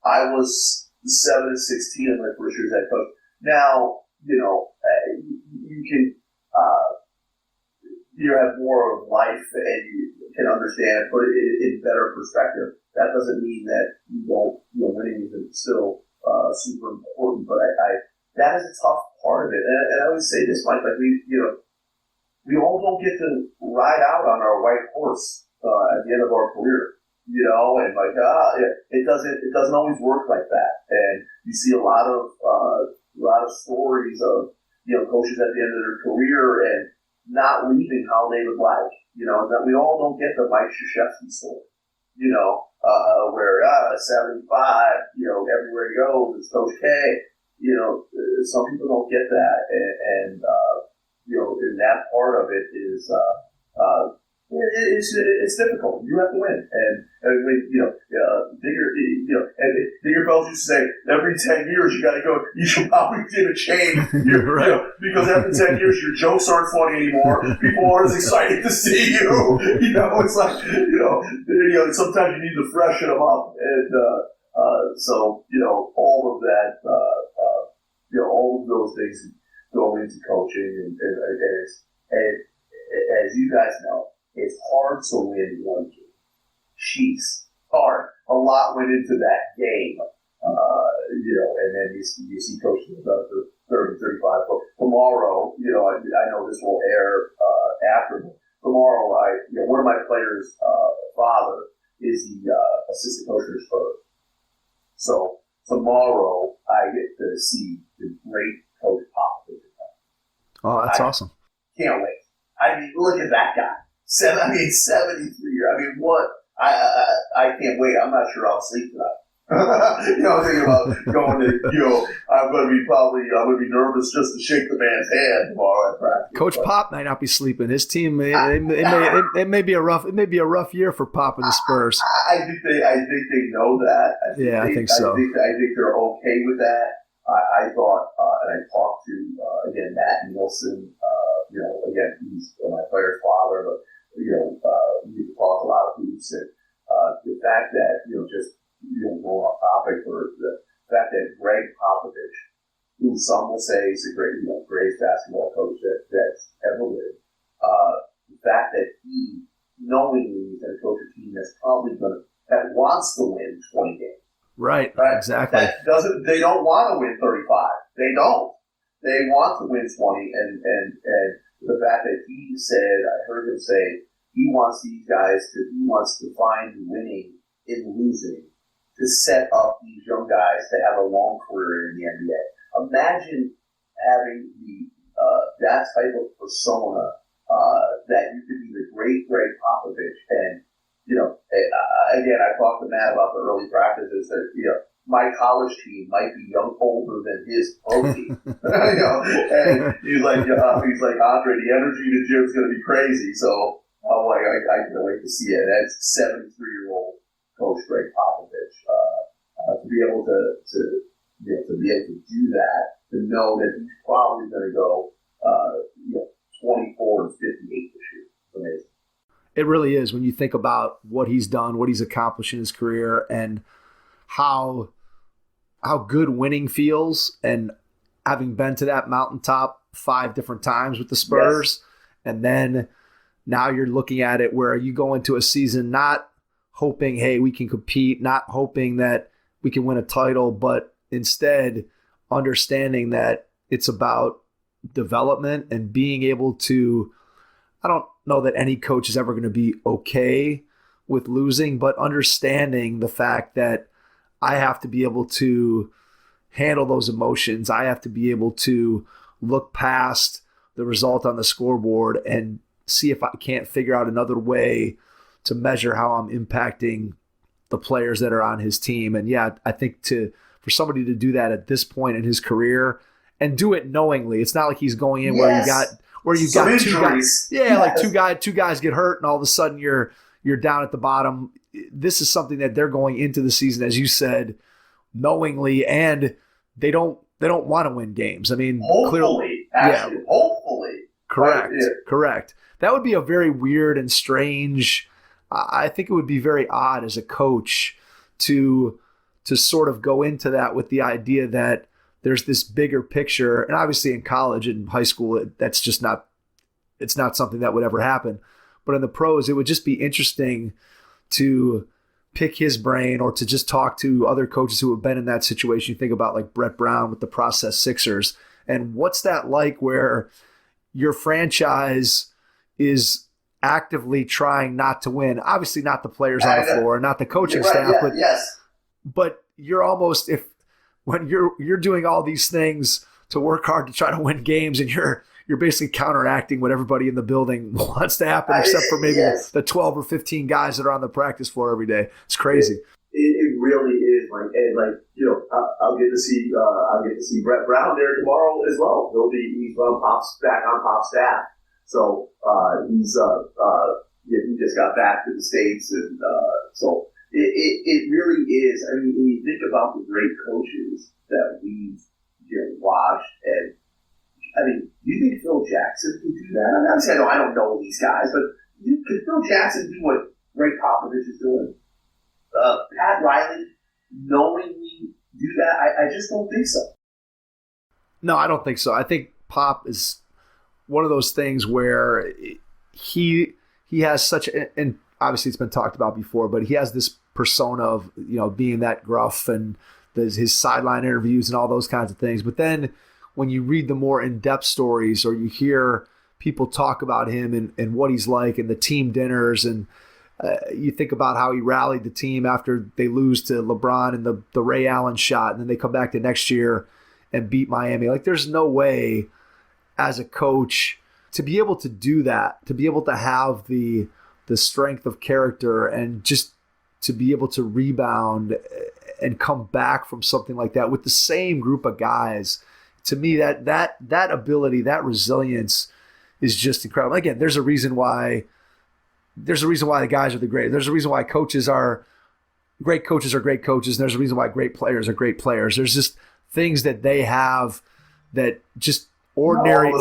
Speaker 2: I was 7 and 16 in my first year as head coach. Now you can have more of life and you can understand and put it in better perspective. That doesn't mean that you don't, winning isn't still super important, but that is a tough part of it. And I would say this, Mike, we all don't get to ride out on our white horse at the end of our career, and it doesn't always work like that. And you see a lot of stories of coaches at the end of their career and not leaving how they would like. That we all don't get the Mike Krzyzewski story. Where 75, everywhere he goes, it's Coach K. Some people don't get that, and and that part of it is it's difficult. You have to win, and Digger Bells used to say every 10 years you got to go. You should probably get a change, right. Because after 10 years your jokes aren't funny anymore. People aren't as excited to see you. It's like sometimes you need to freshen them up, and so all of that, all of those things go into coaching, and as you guys know, it's hard to win one game. Jeez, hard. A lot went into that game, and then you see coaches about the 30, 35. But tomorrow, I know this will air after. Tomorrow, one of my players' father is the assistant coach for Spurs. So tomorrow, I get to see the great Coach Popovich.
Speaker 3: Oh, that's awesome.
Speaker 2: Can't wait. Look at that guy. 73 years. What? I can't wait. I'm not sure I'll sleep tonight. Thinking about going to, I'm going to be nervous just to shake the man's hand tomorrow at practice.
Speaker 3: Coach Pop might not be sleeping. His team, it may be a rough year for Pop and the Spurs.
Speaker 2: I think they know that.
Speaker 3: I think so.
Speaker 2: I think they're okay with that. I thought, and I talked to again Matt Nielsen. Again, he's my player's father, but we talked a lot of hoops, and the fact that just going off topic for the fact that Greg Popovich, who some will say is the greatest basketball coach that's ever lived, the fact that he knowingly is going to coach a team that wants to win 20 games.
Speaker 3: Right? Exactly.
Speaker 2: They don't want to win 35. They don't. They want to win 20, and the fact that he said, I heard him say, he wants to find winning in losing to set up these young guys to have a long career in the NBA. Imagine having that type of persona that you could be the great Popovich, and again, I talked to Matt about the early practices that my college team might be older than his pro team. And he's like, Andre, the energy in the gym is going to be crazy. So I can't wait to see it. That's 73-year-old Coach Greg Popovich. To be able to do that, to know that he's probably going to go 24 and 58 this year. It's amazing.
Speaker 3: It really is when you think about what he's done, what he's accomplished in his career, and how good winning feels, and having been to that mountaintop 5 different times with the Spurs. Yes. And then now you're looking at it where you go into a season not hoping, hey, we can compete, not hoping that we can win a title, but instead understanding that it's about development and being able to, I don't know that any coach is ever going to be okay with losing, but understanding the fact that I have to be able to handle those emotions. I have to be able to look past the result on the scoreboard and see if I can't figure out another way to measure how I'm impacting the players that are on his team. And yeah, I think for somebody to do that at this point in his career and do it knowingly, it's not like he's going in where you got two guys. Yeah, like two guys get hurt and all of a sudden you're you're down at the bottom. This is something that they're going into the season, as you said, knowingly, and they don't want to win games. I mean,
Speaker 2: hopefully.
Speaker 3: Correct.
Speaker 2: Right? Yeah.
Speaker 3: Correct. That would be a very weird and strange. I think it would be very odd as a coach to sort of go into that with the idea that there's this bigger picture. And obviously in college and high school, that's just not, it's not something that would ever happen. But in the pros, it would just be interesting to pick his brain or to just talk to other coaches who have been in that situation. You think about like Brett Brown with the Process Sixers. And what's that like where your franchise is actively trying not to win? Obviously not the players on the floor, not the coaching staff, but you're almost, when you're doing all these things to work hard to try to win games, and you're basically counteracting what everybody in the building wants to happen, except for maybe the 12 or 15 guys that are on the practice floor every day. It's crazy.
Speaker 2: It really is, I'll get to see Brett Brown there tomorrow as well. He's back on Pop's staff, so he just got back to the States, and so it really is. I mean, when you think about the great coaches that we've watched, and I mean, do you think Phil Jackson can do that? I mean, obviously, I don't know these guys, but can Phil Jackson do what Greg Popovich is doing? Pat Riley knowingly do that? I just don't think so.
Speaker 3: No, I don't think so. I think Pop is one of those things where he has such, and obviously it's been talked about before, but he has this persona of being that gruff, and his sideline interviews and all those kinds of things. But then when you read the more in-depth stories, or you hear people talk about him and what he's like, and the team dinners, and you think about how he rallied the team after they lose to LeBron and the Ray Allen shot, and then they come back to next year and beat Miami. Like, there's no way as a coach to be able to do that, to be able to have the strength of character, and just to be able to rebound and come back from something like that with the same group of guys. To me, that ability, that resilience is just incredible. Again, there's a reason why the guys are the great. There's a reason why coaches are great coaches, and there's a reason why great players are great players. There's just things that they have that just ordinary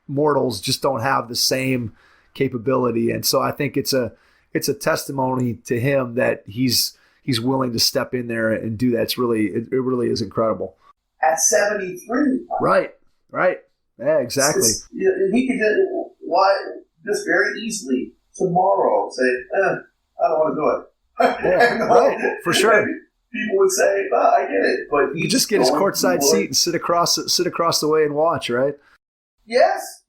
Speaker 3: mortals just don't have the same capability. And so I think it's a testimony to him that he's willing to step in there and do that. It really is incredible.
Speaker 2: At 73.
Speaker 3: Right. Yeah, exactly.
Speaker 2: He could just very easily tomorrow say, I don't want to do it.
Speaker 3: Right, for sure.
Speaker 2: People would say, I get it. But
Speaker 3: you just get his courtside seat and sit across the way and watch, right?
Speaker 2: Yes.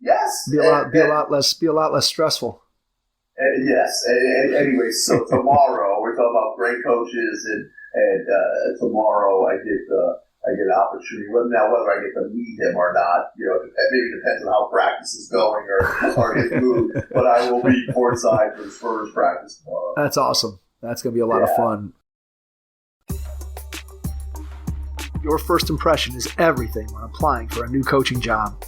Speaker 3: Be a lot less stressful.
Speaker 2: Yes. Anyway, so tomorrow we're talking about great coaches, and tomorrow I get an opportunity. Whether I get to meet him or not, maybe it depends on how practice is going or his mood. But I will be courtside for his first practice tomorrow.
Speaker 3: That's awesome. That's going to be a lot of fun. Your first impression is everything when applying for a new coaching job.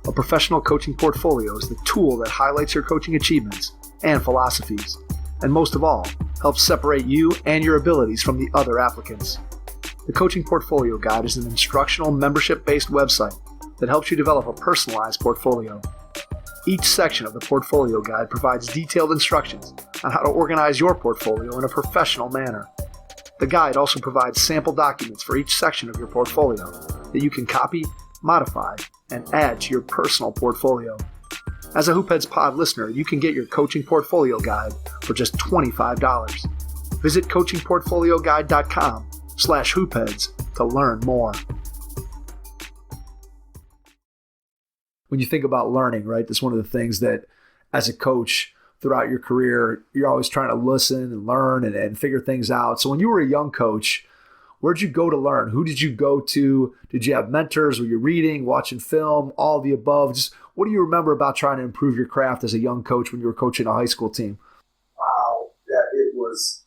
Speaker 3: A professional coaching portfolio is the tool that highlights your coaching achievements and philosophies, and most of all, helps separate you and your abilities from the other applicants. The Coaching Portfolio Guide is an instructional, membership-based website that helps you develop a personalized portfolio. Each section of the Portfolio Guide provides detailed instructions on how to organize your portfolio in a professional manner. The guide also provides sample documents for each section of your portfolio that you can copy, modify, and add to your personal portfolio. As a Hoopheads Pod listener, you can get your Coaching Portfolio Guide for just $25. Visit coachingportfolioguide.com/hoopheads to learn more. When you think about learning, right, that's one of the things that as a coach throughout your career, you're always trying to listen and learn and figure things out. So when you were a young coach, where'd you go to learn? Who did you go to? Did you have mentors? Were you reading, watching film, all of the above? Just what do you remember about trying to improve your craft as a young coach when you were coaching a high school team?
Speaker 2: Wow, it was.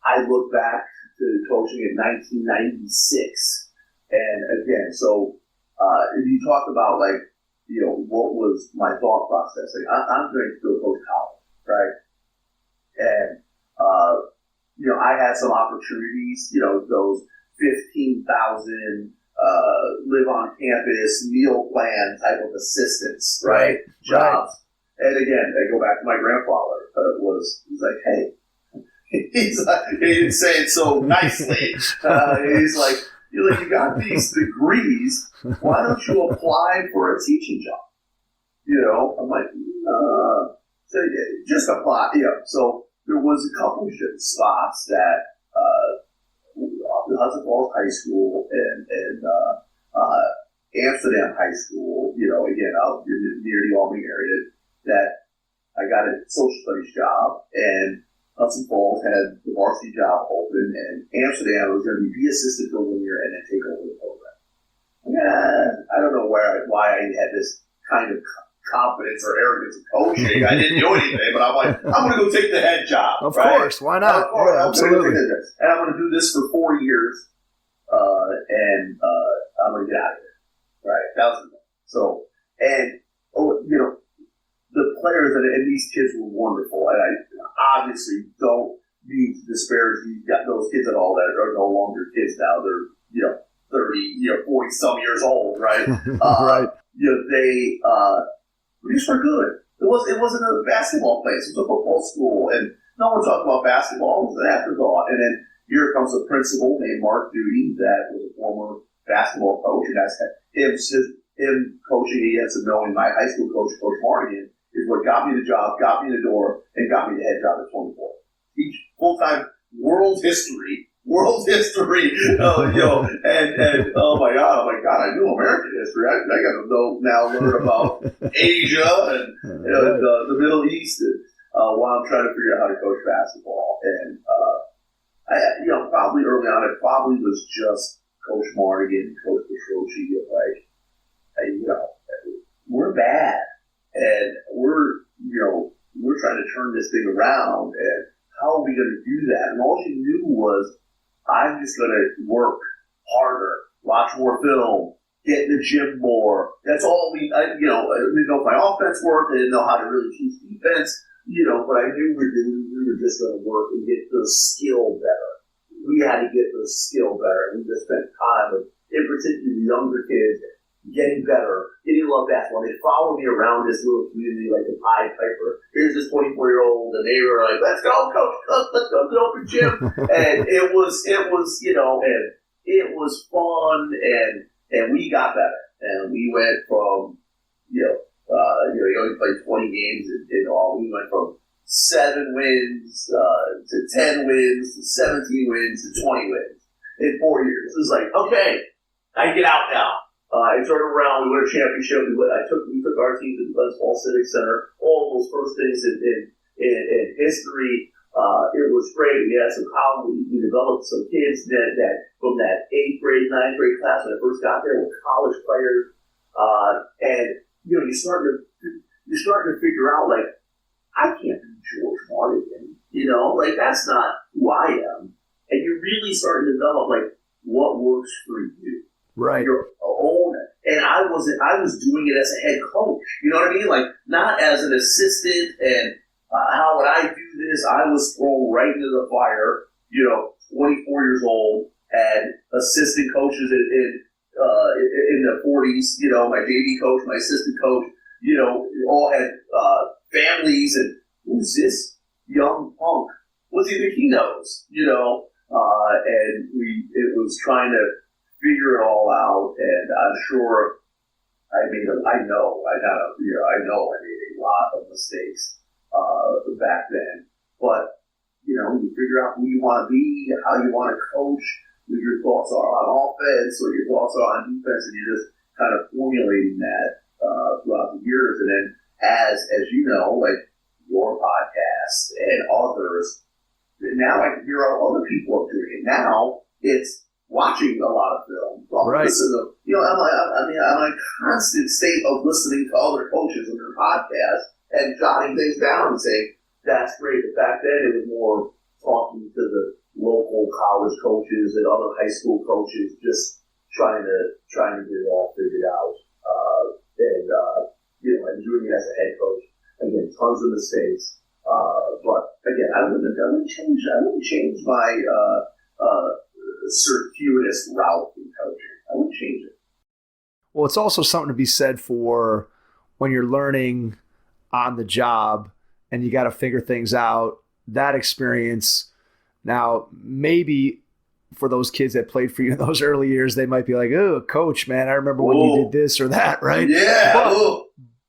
Speaker 2: I look back to coaching in 1996, and again, so if you talk about what was my thought process? I'm going to go coach college. right? And, I had some opportunities, those 15,000 live on campus, meal plan type of assistants, right? Jobs. And again, I go back to my grandfather. He's like, hey, he didn't say it so nicely. He's like, you got these degrees. Why don't you apply for a teaching job? I'm like, so just apply. So there was a couple of spots that Hudson Falls High School and Amsterdam High School, again, out near the Albany area, that I got a social studies job, and Hudson Falls had the varsity job open, and Amsterdam was going to be assistant for 1 year and then take over the program. I don't know why I had this kind of confidence or arrogance of coaching. I didn't do anything, but I'm like, I'm going to go take the head job.
Speaker 3: Of course, why not? Yeah, absolutely.
Speaker 2: And I'm going to do this for 4 years, and I'm going to get out of here. Right? That was the thing. So, and, the players and these kids were wonderful, and I obviously don't mean to disparage those kids at all that are no longer kids now. They're 30, 40 some years old, right?
Speaker 3: Right.
Speaker 2: They just were good. It wasn't a basketball place; it was a football school, and no one talked about basketball. It was an afterthought. And then here comes a principal named Mark Duty that was a former basketball coach, and that's him coaching. He had some knowing. My high school coach, Coach Martin, is what got me the job, got me in the door, and got me the head job at 24. Teach full-time world history, and oh my God, I knew American history. I got to learn about Asia and the Middle East, and while I'm trying to figure out how to coach basketball. And probably early on, it probably was just Coach Mardigan, Coach Petroci, we're bad. And we're trying to turn this thing around, and how are we going to do that? And all she knew was, I'm just going to work harder, watch more film, get in the gym more. That's all we didn't know if my offense worked. I didn't know how to really teach defense, but I knew we were just going to work and get the skill better. We had to get the skill better. And we just spent time with, in particular, the younger kids, getting better, getting love basketball. They follow me around this little community like the Pied Piper. Here's this 24-year-old, and they were like, let's go, coach, let's go to the open gym. And it was, and it was fun, and we got better. And we went from, you only played 20 games in all. We went from 7 wins to 10 wins to 17 wins to 20 wins in 4 years. It was like, okay, I can get out now. I turned around, we won a championship. We took our team to the Hudson Falls Civic Center. All those first things in history. It was great. We had some college. We developed some kids that from that 8th grade, 9th grade class when I first got there were college players. And you're starting to figure out, like, I can't be George Martin. That's not who I am. And you're really starting to develop, like, what works for you.
Speaker 3: Right.
Speaker 2: Your own, and I was doing it as a head coach. You know what I mean? Like, not as an assistant. And how would I do this? I was thrown right into the fire. 24 years old, had assistant coaches in the 40s. My JV coach, my assistant coach. All had families. And who's this young punk? What's he think he knows? And it was trying to figure it all out, and I'm sure I made I know I made a lot of mistakes back then. But you figure out who you want to be, how you want to coach, what your thoughts are on offense, or your thoughts are on defense, and you're just kind of formulating that throughout the years. And then as you know, like your podcast and others, now I can hear how other people are doing it. Now it's watching a lot of film.
Speaker 3: Right.
Speaker 2: I'm in a constant state of listening to other coaches on their podcast and jotting things down and saying, that's great. But back then it was more talking to the local college coaches and other high school coaches, just trying to get it all figured out. And doing it as a head coach. Again, tons of mistakes. again, I wouldn't change my circuitous route in coaching. I wouldn't change it.
Speaker 3: Well, it's also something to be said for when you're learning on the job and you got to figure things out. That experience. Now, maybe for those kids that played for you in those early years, they might be like, "Oh, coach, man, I remember when you did this or that," right?
Speaker 2: Yeah.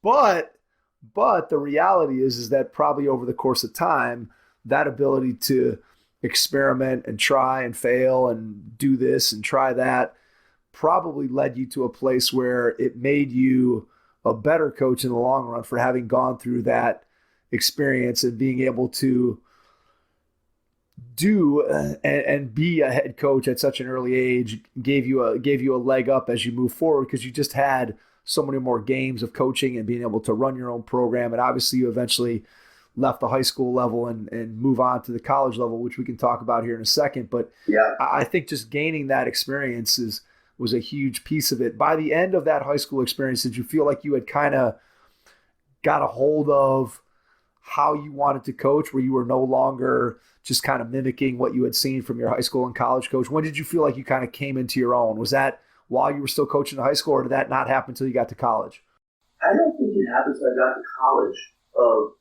Speaker 3: But the reality is that probably over the course of time, that ability to experiment and try and fail and do this and try that probably led you to a place where it made you a better coach in the long run for having gone through that experience and being able to do and be a head coach at such an early age gave you a leg up as you move forward, because you just had so many more games of coaching and being able to run your own program. And obviously you eventually left the high school level and move on to the college level, which we can talk about here in a second. But
Speaker 2: yeah,
Speaker 3: I think just gaining that experience was a huge piece of it. By the end of that high school experience, did you feel like you had kind of got a hold of how you wanted to coach, where you were no longer just kind of mimicking what you had seen from your high school and college coach? When did you feel like you kind of came into your own? Was that while you were still coaching in high school, or did that not happen until you got to college?
Speaker 2: I don't think it happened until I got to college of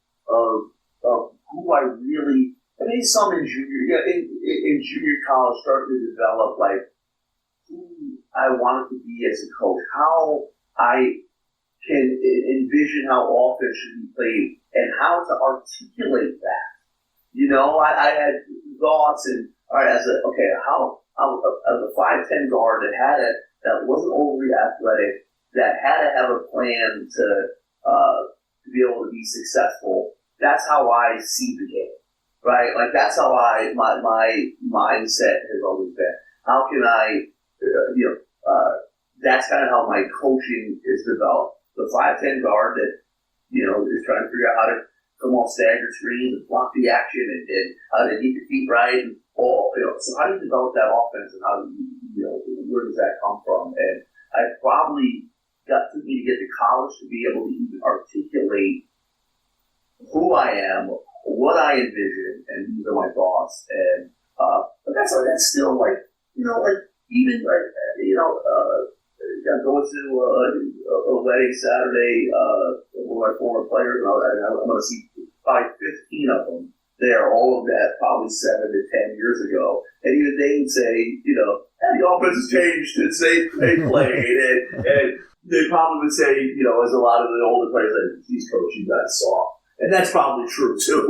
Speaker 2: who I really, I mean, some in junior college started to develop like who I wanted to be as a coach, how I can envision how offense should be played, and how to articulate that. You know, I had thoughts, and all right, as a 5'10" guard that wasn't overly athletic, that had to have a plan to be able to be successful. That's how I see the game, right? Like that's how my mindset has always been. How can I, that's kind of how my coaching is developed. The 5'10" guard that, is trying to figure out how to come off staggered screens and block the action and how to keep your feet right and all, so how do you develop that offense, and how do where does that come from? And I probably took me to get to college to be able to even articulate who I am, what I envision, and these are my thoughts. And but that's still going to a wedding Saturday with my former players, and I'm going to see probably 15 of them there, all of that probably 7 to 10 years ago. And even they would say, the offense has changed since they played. and they probably would say, as a lot of the older players, like, geez, coach, you guys saw. And that's probably true, too.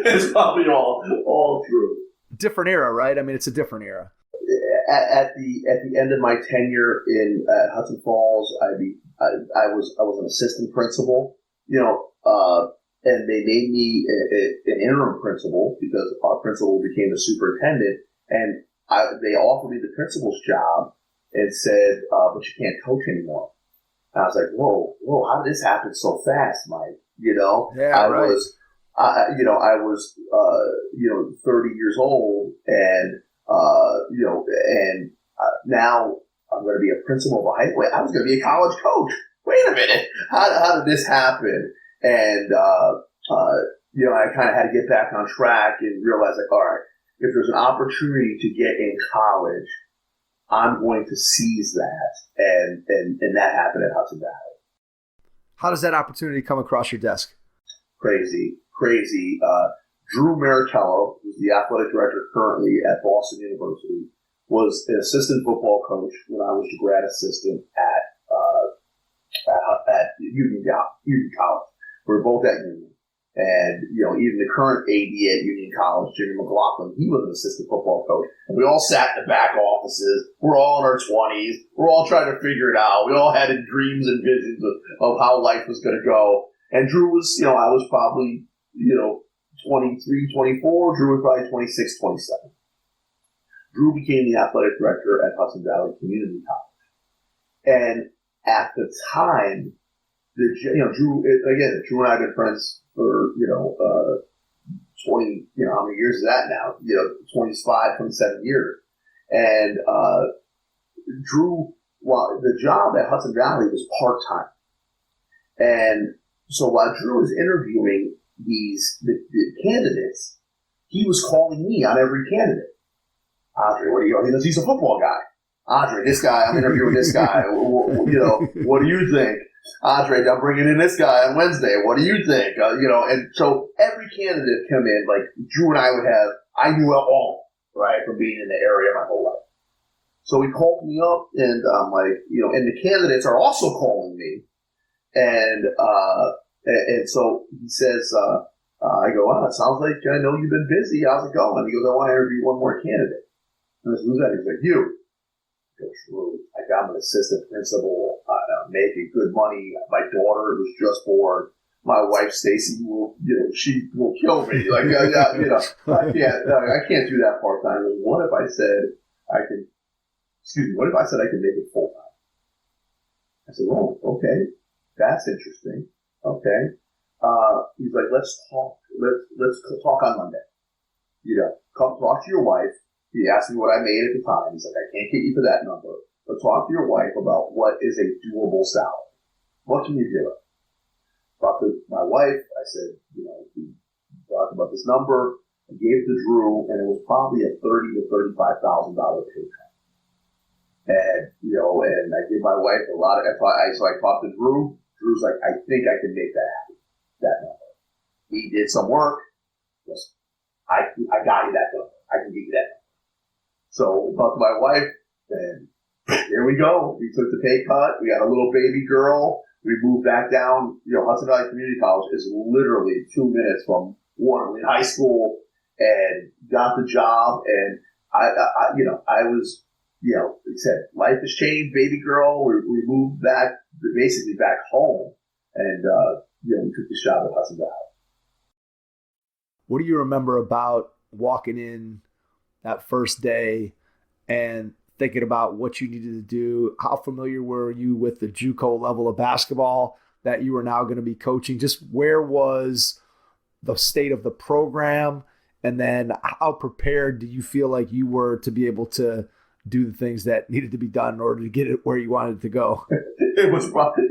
Speaker 2: It's probably all true.
Speaker 3: Different era, right? I mean, it's a different era.
Speaker 2: At the end of my tenure in Hudson Falls, I was an assistant principal, and they made me an interim principal because our principal became the superintendent, and they offered me the principal's job and said, but you can't coach anymore. And I was like, whoa, how did this happen so fast, Mike?
Speaker 3: Yeah,
Speaker 2: I
Speaker 3: right.
Speaker 2: was 30 years old, and now I'm going to be a principal of a high school. I was going to be a college coach. Wait a minute, how did this happen? And I kind of had to get back on track and realize, like, all right, if there's an opportunity to get in college, I'm going to seize that, and that happened at Hudson Valley.
Speaker 3: How does that opportunity come across your desk?
Speaker 2: Crazy. Drew Maritello, who's the athletic director currently at Boston University, was an assistant football coach when I was a grad assistant at Union College. We were both at Union. And, even the current AD at Union College, Jimmy McLaughlin, he was an assistant football coach. And we all sat in the back offices. We're all in our 20s. We're all trying to figure it out. We all had dreams and visions of how life was going to go. And Drew was, I was probably, 23, 24. Drew was probably 26, 27. Drew became the athletic director at Hudson Valley Community College. And at the time, Drew and I have been friends for, 20, how many years is that now? 25, 27 years. And Drew, the job at Hudson Valley was part-time. And so while Drew was interviewing the candidates, he was calling me on every candidate. Andre, what do you think? He's a football guy. Andre, this guy, I'm interviewing this guy. What do you think? Andre, I'm bringing in this guy on Wednesday. What do you think? And so every candidate come in, like Drew and I knew all, right, from being in the area my whole life. So he called me up, and I'm like, and the candidates are also calling me. And so he says, I go, it sounds like I know you've been busy. How's it going? He goes, I want to interview one more candidate. And I said, who's that? He's like, you. I go, I'm an assistant principal, making good money. My daughter was just born. My wife, Stacy, she will kill me. Like, I can't do that part time. What if I said I can make it full time? I said, oh, okay, that's interesting. Okay. He's like, let's talk. Let's talk on Monday. Come talk to your wife. He asked me what I made at the time. He's like, I can't get you to that number, but talk to your wife about what is a doable salary. What can you do? Talked to my wife. I said, we talked about this number. I gave it to Drew, and it was probably a $30,000 to $35,000 pay cut. And and I gave my wife a lot of. So I talked to Drew. Drew's like, I think I can make that happen. That number. He did some work. I got you that number. I can give you that number. So I talked to my wife, and here we go. We took the pay cut. We got a little baby girl. We moved back down. Hudson Valley Community College is literally 2 minutes from Waterloo High School, and got the job. And I was, like I said, life has changed. Baby girl. We moved back, basically back home, and we took the job at Hudson Valley.
Speaker 3: What do you remember about walking in that first day and thinking about what you needed to do? How familiar were you with the JUCO level of basketball that you were now going to be coaching? Just where was the state of the program? And then how prepared do you feel like you were to be able to do the things that needed to be done in order to get it where you wanted it to go?
Speaker 2: It was probably,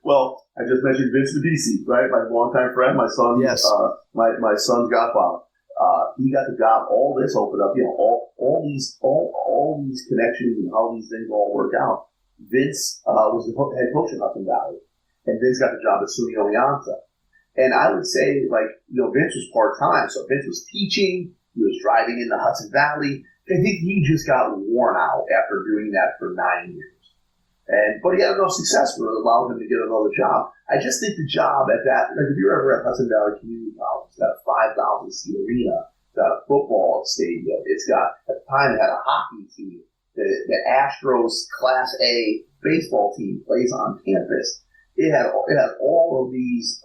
Speaker 2: well, I just mentioned Vince Medici, right? My longtime friend, my son's,
Speaker 3: yes.
Speaker 2: My son's godfather. He got the job. All this opened up, all these connections and how these things all work out. Vince was the head coach at Hudson Valley, and Vince got the job at SUNY Oneonta. And I would say, Vince was part-time, so Vince was teaching, he was driving in the Hudson Valley. I think he just got worn out after doing that for 9 years. But he had enough success where it allowed him to get another job. I just think the job at that, if you're ever at Hudson Valley Community College, it's got a 5,000 seat arena, it's got a football stadium, it's got, at the time it had a hockey team, the Astros Class A baseball team plays on campus. It had all of these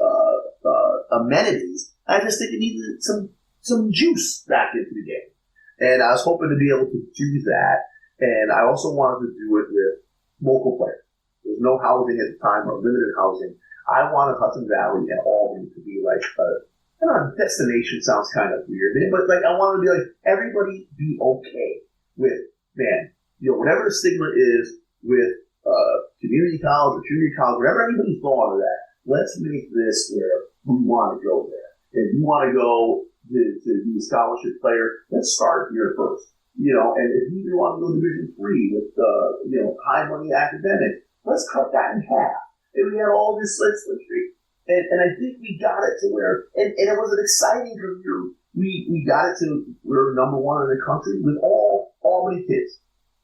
Speaker 2: amenities. I just think it needed some juice back into the game. And I was hoping to be able to do that. And I also wanted to do it with local players. There was no housing at the time, or limited housing. I wanted Hudson Valley and Albany to be like destination sounds kind of weird, but I wanted to be like, everybody be okay with, whatever the stigma is with community college or junior college, whatever anybody thought of that, let's make this where we want to go there. If you want to go to be a scholarship player, let's start here first. And if you want to go Division III with, high money academics, let's cut that in half. And we had all this legislation. And I think we got it to where, and it was an exciting career. We got it to, we were number one in the country with all Albany kids.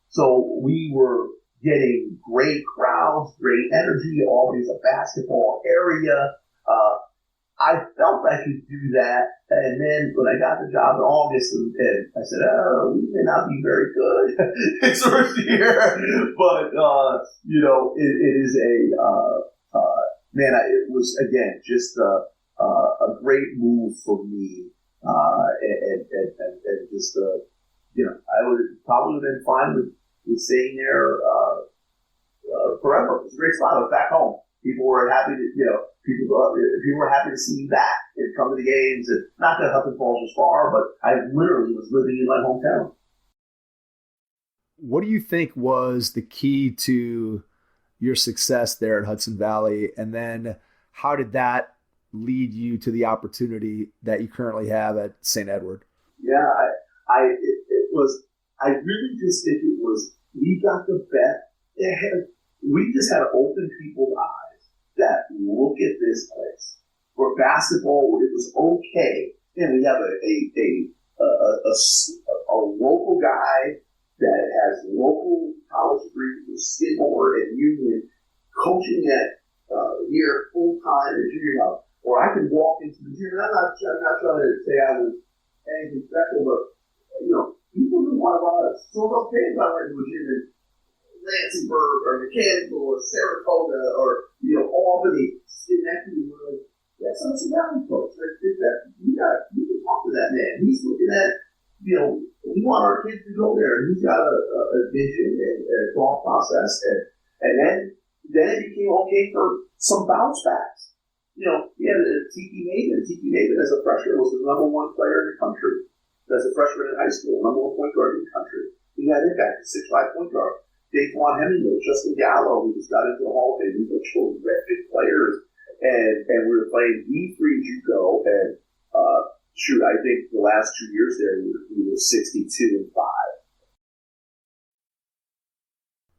Speaker 2: So we were getting great crowds, great energy. Albany's a basketball area. I felt I could do that, and then when I got the job in August, and I said, we may not be very good this first year, but, it is it was, again, just a great move for me, and just, I would probably have been fine with staying there forever. It was a great spot. I was back home. People were happy to, people were happy to see me back and come to the games. And not that Hudson Falls was far, but I literally was living in my hometown.
Speaker 3: What do you think was the key to your success there at Hudson Valley? And then how did that lead you to the opportunity that you currently have at St. Edward?
Speaker 2: Yeah, I really just think it was, we got the best. We just had to open people's eyes that look at this place. For basketball, it was okay. And we have a local guy that has local college degrees with Skidmore and Union coaching at here full time at junior high, or I can walk into the gym. And I'm not trying to say I was anything special, but people didn't want to buy us. So they'll pay if I went to a gym in Lansingburg or Mechanical or Saratoga or Albany, Schenectady. We're like, that's Hudson Valley folks. We can talk to that man. He's looking at, we want our kids to go there, and he's got a vision and a thought process, and then it became okay for some bounce backs. He had Tiki Maven. Tiki Maven as a freshman was the number one player in the country. As a freshman in high school, number one point guard in the country. He had impact, 6'5" point guard. Daquan Hemingway, Justin Gallo, who just got into the Hall of Fame. These are terrific players. And we were playing D3 JUCO, and I think the last 2 years there, we were 62-5.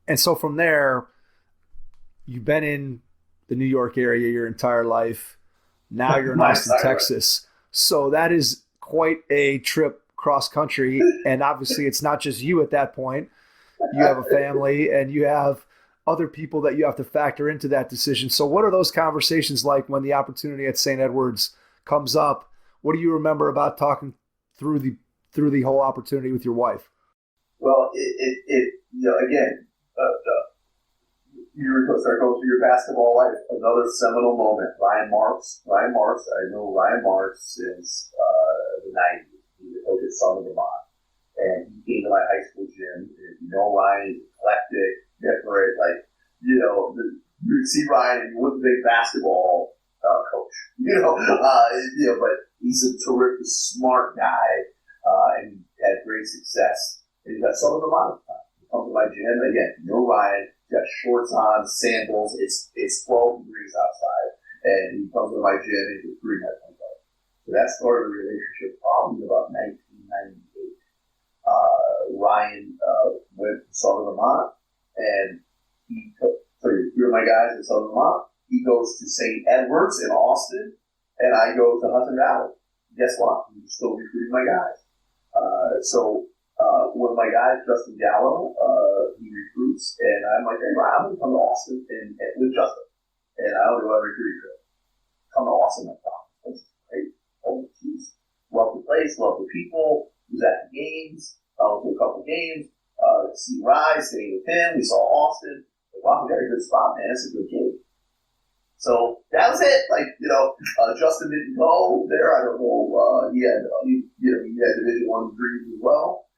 Speaker 3: And so from there, you've been in the New York area your entire life. Now you're in Austin, Texas. So that is quite a trip cross country. And obviously it's not just you at that point. You have a family and you have other people that you have to factor into that decision. So what are those conversations like when the opportunity at St. Edward's comes up? What do you remember about talking through the whole opportunity with your wife?
Speaker 2: Well, again, you start going through your basketball life. Another seminal moment. Ryan Marks. I know Ryan Marks since the 90s. He was coach at Southern Vermont, and he came to my high school gym. And Ryan is eclectic, different. You would see Ryan, and you wouldn't think basketball coach. But he's a terrific, smart guy, and he had great success. And he got Southern Vermont at the time. He comes to my gym again. Ryan. Got shorts on, sandals. It's 12 degrees outside, and he comes to my gym and he's a 3-point guard. So that started a relationship probably about 1998. Ryan went to Southern Vermont, and he took 3 of my guys in Southern Vermont. He goes to St. Edward's in Austin, and I go to Hudson Valley. Guess what? He's still recruiting my guys. One of my guys, Justin Gallo, he recruits, and I'm like, hey, Ryan, I'm going to come to Austin and with Justin. And I don't know what recruiting trip. Come to Austin, my God. That's great. Oh, geez. Love the place, love the people. Was at the games. I went to a couple games. See Rise, staying with him. We saw Austin. Like, wow, we got a good spot, man. It's a good game. So that was it. Justin didn't go there. I don't know. He had Division I degrees as well.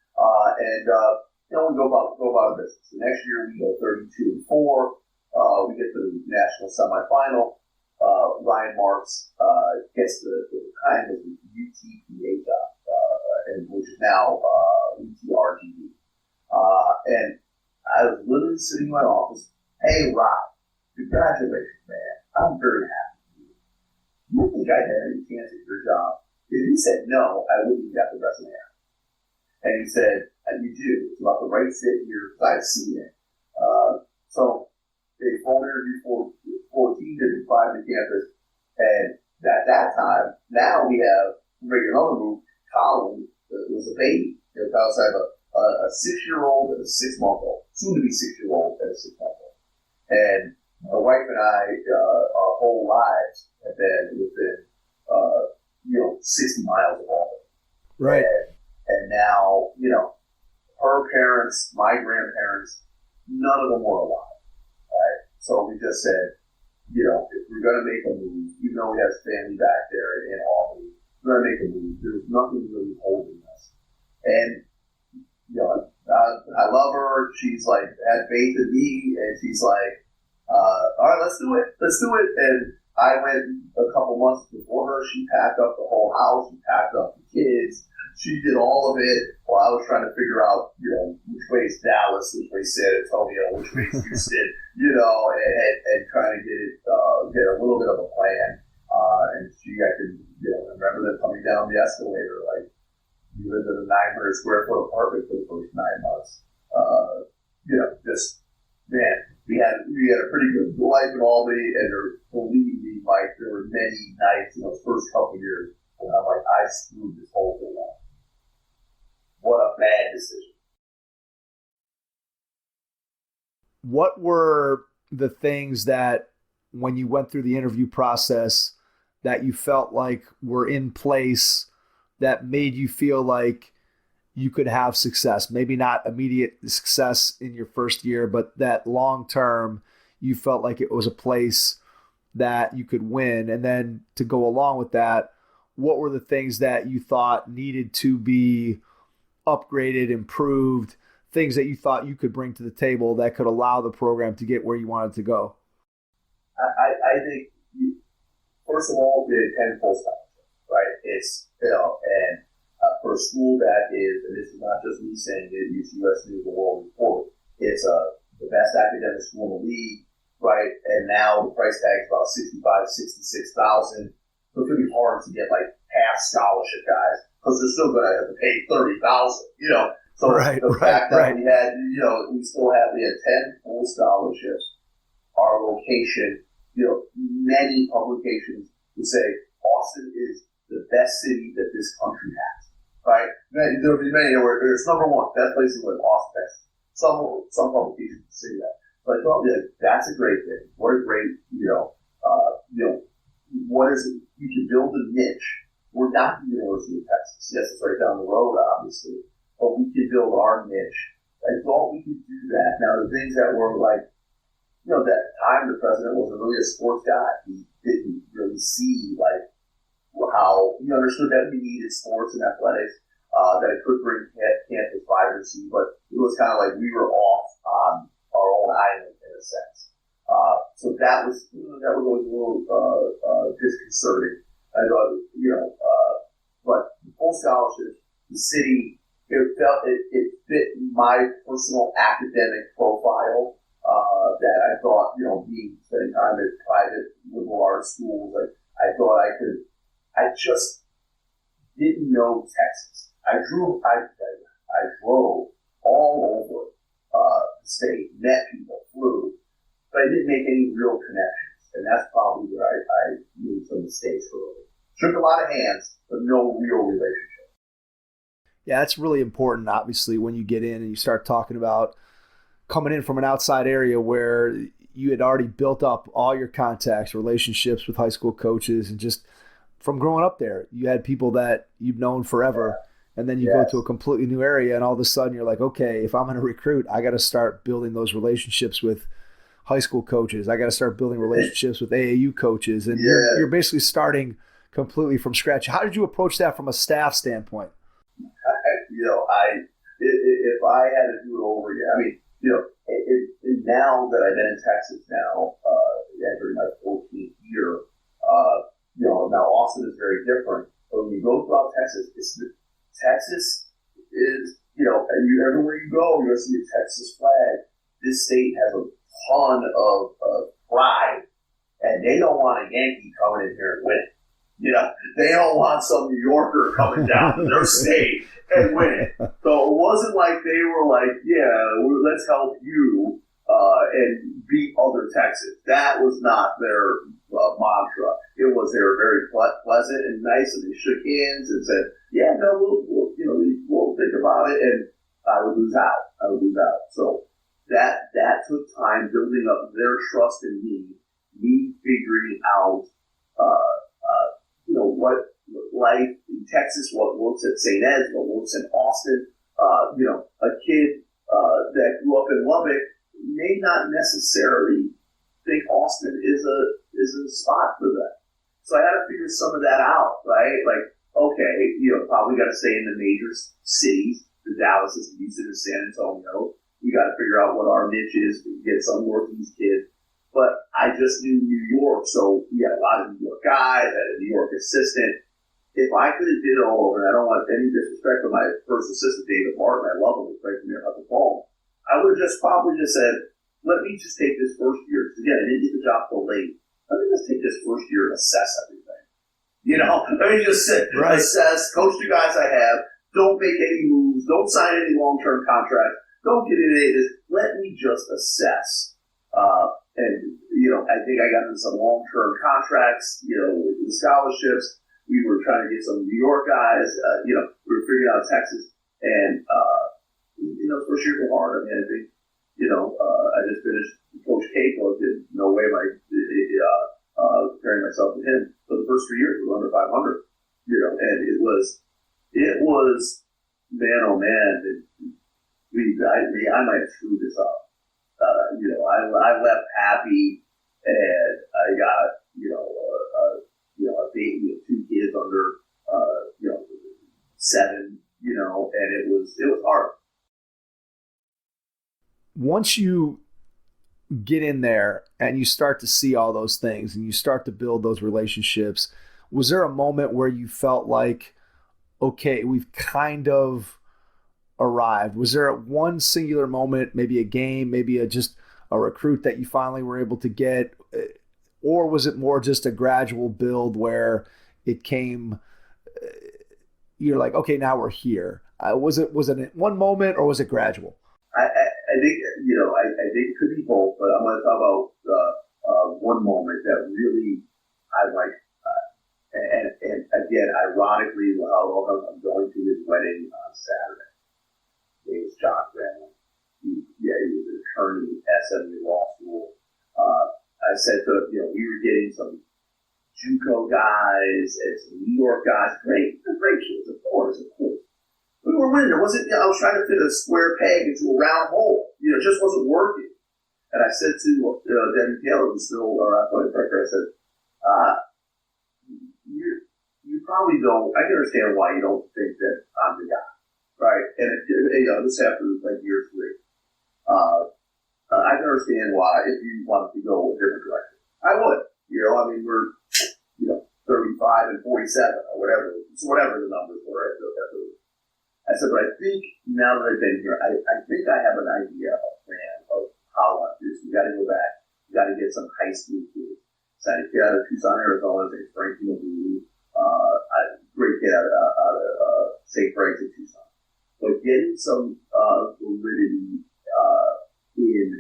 Speaker 2: We go about this. So next year we go 32-4. We get to the national semifinal. Ryan Marks gets the kind of the UTPA job, which is now UTRGV. And I was literally sitting in my office. Hey, Rob, congratulations, man. I'm very happy for you. You don't think I had any chance at your job? If he said no, I wouldn't even have the resume out. And he said, you do. It's about the right fit here, because I've seen it. So they phone interview for 14 different private campus. And at that time, now we have, making another move, Colin was a baby. Kyle's have a 6-year-old and a 6-month-old, soon to be 6-year-old and a 6-month-old. And my wife and I, our whole lives have been within, 60 miles of Albany.
Speaker 3: Right.
Speaker 2: And now, her parents, my grandparents, none of them were alive. Right? So we just said, if we're going to make a move, even though we have family back there in Albany, we're going to make a move. There's nothing really holding us. And, I love her. She's like, had faith in me. And she's like, all right, let's do it. And I went a couple months before her. She packed up the whole house. She packed up the kids. She did all of it while I was trying to figure out, which way is Dallas, which way is San Antonio, which way is Houston, and trying to get a little bit of a plan. And I could remember them coming down the escalator, like, you live 900 square foot apartment for the first 9 months. Man, we had a pretty good life in Albany, and believe me, Mike, there were many nights in those first couple years when I'm like, I screwed this whole thing up. What a bad decision.
Speaker 3: What were the things that, when you went through the interview process, that you felt like were in place that made you feel like you could have success? Maybe not immediate success in your first year, but that long term, you felt like it was a place that you could win. And then to go along with that, what were the things that you thought needed to be upgraded, improved, things that you thought you could bring to the table that could allow the program to get where you wanted to go?
Speaker 2: I think, first of all, the 10 full scholarship, right? It's, and for a school that is, and this is not just me saying it, it's U.S. News and World Report, it's the best academic school in the league, right? And now the price tag is about $65,000, $66,000. So it's going to be hard to get like past scholarship guys because they're still going to have to pay $30,000, So the fact that we had, we had 10 full scholarships, our location, many publications would say Austin is the best city that this country has, right? There'll be many where it's number one, best place to live, Austin, Texas. Some publications say that. But I thought that's a great thing. What a great, what is it? You can build a niche. We're not the University of Texas. Yes, it's right down the road, obviously. But we can build our niche. I thought we could do that. Now, the things that were like, that time the president wasn't really a sports guy. He didn't really see, like, how he understood that we needed sports and athletics, that it could bring campus vibrancy, but it was kind of like we were off on our own island in a sense. So that was always a little disconcerting. I thought, but the full scholarships, the city, it fit my personal academic profile, that I thought, spending time at private liberal arts schools, I thought I just didn't know Texas. I drove all over the state, met people, flew, but I didn't make any real connections, and that's probably where I made some mistakes early. Shook a lot of hands, but no real relationship.
Speaker 3: Yeah, that's really important, obviously, when you get in and you start talking about coming in from an outside area where you had already built up all your contacts, relationships with high school coaches, and just from growing up there, you had people that you've known forever. And then you go to a completely new area, and all of a sudden you're like, okay, if I'm going to recruit, I got to start building those relationships with high school coaches. I got to start building relationships with AAU coaches. And you're basically starting completely from scratch. How did you approach that from a staff standpoint?
Speaker 2: If I had to do it over again, now that I've been in Texas now, entering my 14th year, now Austin is very different. But when you go throughout Texas, Texas is, everywhere you go, you're going to see a Texas flag. This state has a ton of pride, and they don't want a Yankee coming in here and winning. They don't want some New Yorker coming down to their state and winning. So it wasn't like they were like, let's help you and beat other Texas. That was not their mantra. It was they were very pleasant and nice, and they shook hands and said, we'll think about it, and I would lose out. So that took time building up their trust in me figuring out, what life in Texas, what works at St. Ed's, what works in Austin. A kid that grew up in Lubbock may not necessarily think Austin is a spot for them. So I had to figure some of that out, right? Like, okay, probably got to stay in the major cities, the Dallases, the Houston, and San Antonio. We got to figure out what our niche is to get some Northeast kids. But I just knew New York, so we had a lot of New York guys, I had a New York assistant. If I could have did it all over, and I don't want any disrespect for my first assistant, David Martin, I love him, he's right from here at the phone, I would have probably said, let me just take this first year, because again, I didn't get the job till late. Let me just take this first year and assess everything. Let me just sit, assess, coach the guys I have, Don't make any moves. Don't sign any long-term contracts. Don't get into any of this. Let me just assess. And, I think I got into some long-term contracts, with the scholarships. We were trying to get some New York guys. We were figuring out Texas. And, first year was hard. I mean, I think, I just finished Coach K coach. No way am I comparing myself to him. But the first 3 years we were under 500. And it was, man, oh man, I might have screwed this up. I left happy, and I got, a baby of 2 kids under, 7, and it was hard.
Speaker 3: Once you get in there and you start to see all those things and you start to build those relationships, was there a moment where you felt like, okay, we've kind of arrived? Was there one singular moment, maybe a game, maybe just a recruit that you finally were able to get? Or was it more just a gradual build where it came, you're like, okay, now we're here? Was it one moment or was it gradual?
Speaker 2: I think, I think it could be both, but I'm going to talk about one moment that really I like. And again, ironically, I'm going to his wedding on Saturday. His name is John Graham. He was an attorney at SMU Law School. I said to him, we were getting some JUCO guys and some New York guys. Great kids, of course. We were winning. It wasn't, I was trying to fit a square peg into a round hole. It just wasn't working. And I said to Debbie Taylor, who's still our athletic director, I said, you probably don't, I can understand why you don't think that I'm the guy, right? And this happened like year 3. I can understand why if you wanted to go a different direction. I would. We're 35 and 47 or whatever. So whatever the numbers were. I said, but I think now that I've been here, I think I have an idea, a plan of how I want to do this. We got to go back. We got to get some high school kids. So I get out of Tucson, Arizona. His name's Frankie O'Dooley. Great kid out of St. Frank's in Tucson. But getting some validity in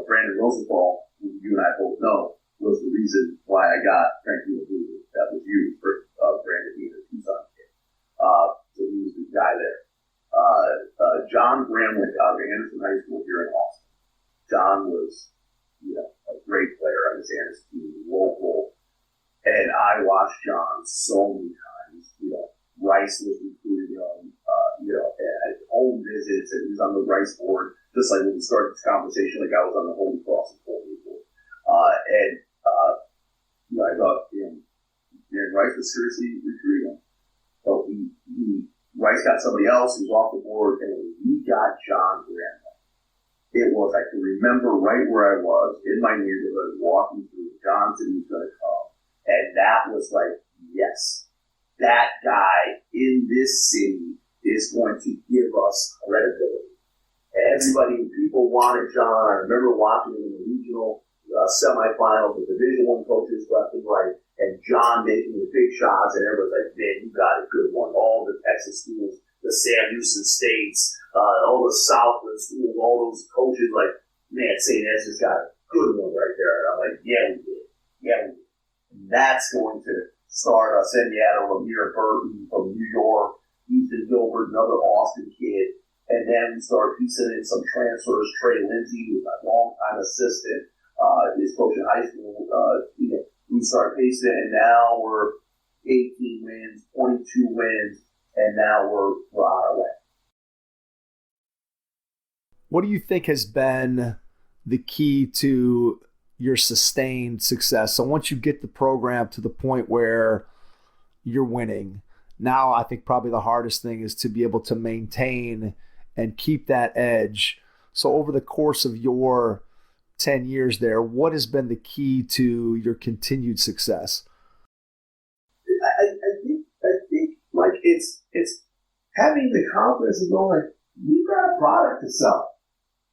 Speaker 2: Brandon Rosenthal, who you and I both know, was the reason why I got Frankie O'Dooley. That was you for Brandon being a Tucson kid. So he was the guy there. John Graham went out of Anderson High School here in Austin. John was, a great player on his Anderson team, local. And I watched John so many times. Rice was recruiting him, at home visits, and he was on the Rice board, just like when we started this conversation, like I was on the Holy Cross and Holy board. I thought, Rice was seriously recruiting him. So Rice got somebody else who was off the board, and we got John Graham. It was, I can remember right where I was in my neighborhood walking through. John said he was going to come. And that was like, yes, that guy in this city is going to give us credibility. People wanted John. I remember watching him in the regional semifinals with Division I coaches left and right, and John making the big shots, and everyone's like, man, you got a good one. All the Texas schools, the Sam Houston States, all the Southland schools, all those coaches, like, man, St. Ed's just got a good one right there. And I'm like, yeah, we did. And that's going to start us. And you had a Lamir Burton from New York, Ethan Gilbert, another Austin kid. And then we started piecing in some transfers. Trey Lindsay, who's my longtime assistant, is coaching high school. We started piecing it, and now we're 18 wins, 22 wins, and now we're on our way.
Speaker 3: What do you think has been the key to your sustained success? So once you get the program to the point where you're winning, now I think probably the hardest thing is to be able to maintain and keep that edge. So over the course of your 10 years there, what has been the key to your continued success?
Speaker 2: I think like it's having the confidence of going, like, we've got a product to sell.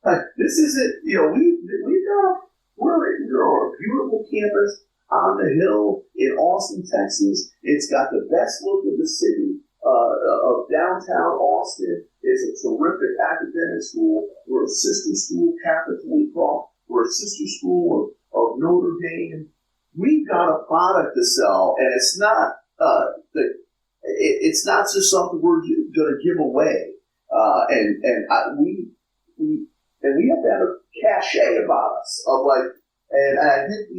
Speaker 2: Like, this isn't, we're a beautiful campus on the hill in Austin, Texas. It's got the best look of the city. of downtown Austin. It's a terrific academic school. We're a sister school, Catholic Holy Cross. We're a sister school of Notre Dame. We've got a product to sell, and it's not it's not just something we're going to give away. We have to have a cachet about us of like, and I think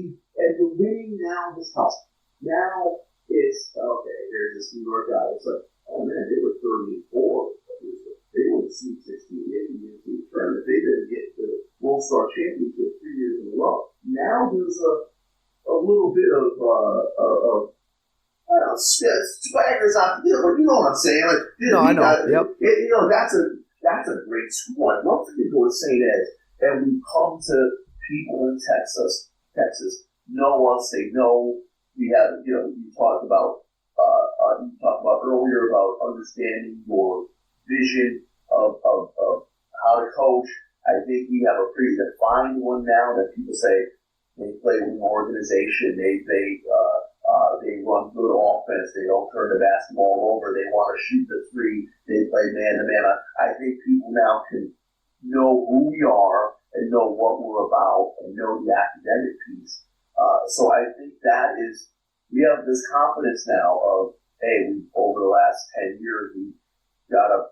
Speaker 2: we're winning now this house. Now it's okay. There's this New York guy. It's like, oh man, they were 34. They were the Sweet 16 in the NCAA tournament. They didn't get the World Star Championship 3 years in a row. Now there's a little bit of swaggers out there, but you know what I'm saying? Like,
Speaker 3: I know. Yep.
Speaker 2: That's a great school. I'd love to go to St. Ed's, and we come to people in Texas know us. They know we have. You talked about earlier about understanding your vision of how to coach. I think we have a pretty defined one now that people say they play with an organization. They run good offense. They don't turn the basketball over. They want to shoot the three. They play man-to-man. I think people now can know who we are and know what we're about and know the academic piece. So I think that is, we have this confidence now of, hey, over the last 10 years, we've got a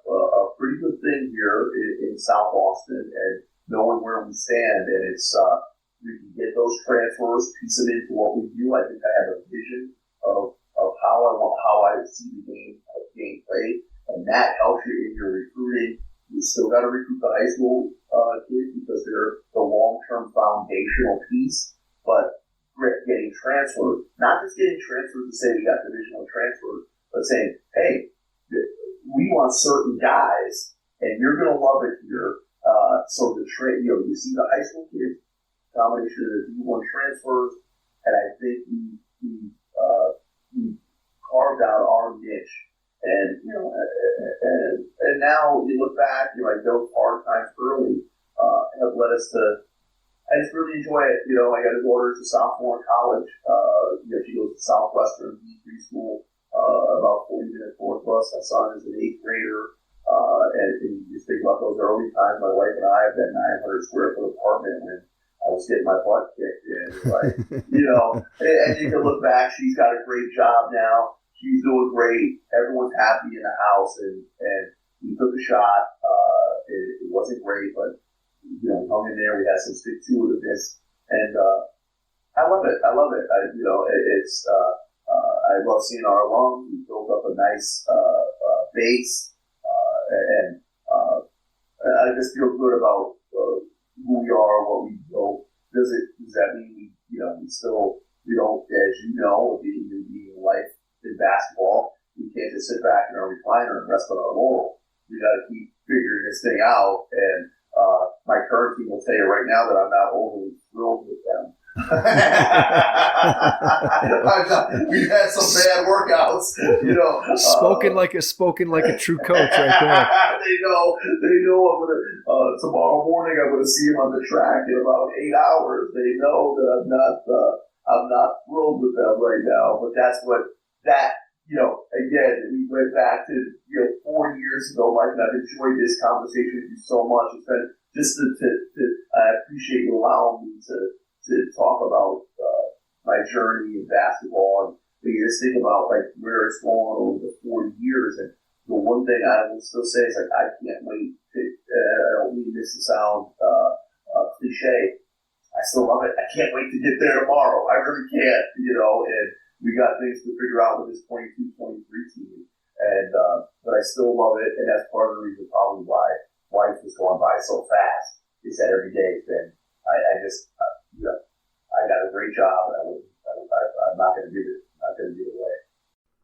Speaker 2: pretty good thing here in South Austin and knowing where we stand. And it's, we can get those transfers, piece them into what we do. I think I have a vision of how I see the game played, and that helps you in your recruiting. You still got to recruit the high school kids because they're the long-term foundational piece, but getting transferred, not just getting transferred to say we got divisional transfers, but saying, hey, we want certain guys, and you're going to love it here. So you see the high school kids, combination of the D1 transfers, and I think we carved out our niche. And and now you look back, those hard times early have led us to. I just really enjoy it. I got a daughter who's a sophomore in college. She goes to Southwestern D3 school, about 40 minutes north of us. My son is an 8th grader. And you just think about those early times. My wife and I have that 900 square foot apartment when I was getting my butt kicked in. Like, and you can look back. She's got a great job now. She's doing great. Everyone's happy in the house, and we took a shot. It wasn't great, but hung in there. We had some stick-to-itiveness, and I love it. I love it. I love seeing our alums. We built up a nice base, and I just feel good about who we are, what we do. Does that mean we don't, as being life in basketball, we can't just sit back in our recliner and rest on our laurels. We got to keep figuring this thing out. And my current team will tell you right now that I'm not overly thrilled with them. We've had some bad workouts,
Speaker 3: Spoken like a true coach, right there.
Speaker 2: They know. I'm gonna tomorrow morning. I'm gonna see him on the track in about 8 hours. They know that I'm not thrilled with them right now. But that's what Again, we went back to 4 years ago, Mike, and I've enjoyed this conversation with you so much. It's been just I appreciate you allowing me to talk about my journey in basketball, and you just think about where it's going over the 40 years. And the one thing I will still say is I can't wait to. I don't mean this to sound cliche. I still love it. I can't wait to get there tomorrow. I really can't. And we got things to figure out with this 22-23 team, and but I still love it, and that's part of the reason probably why life has gone by so fast. Is that every day has been. I got a great job, and I'm not going to give it away.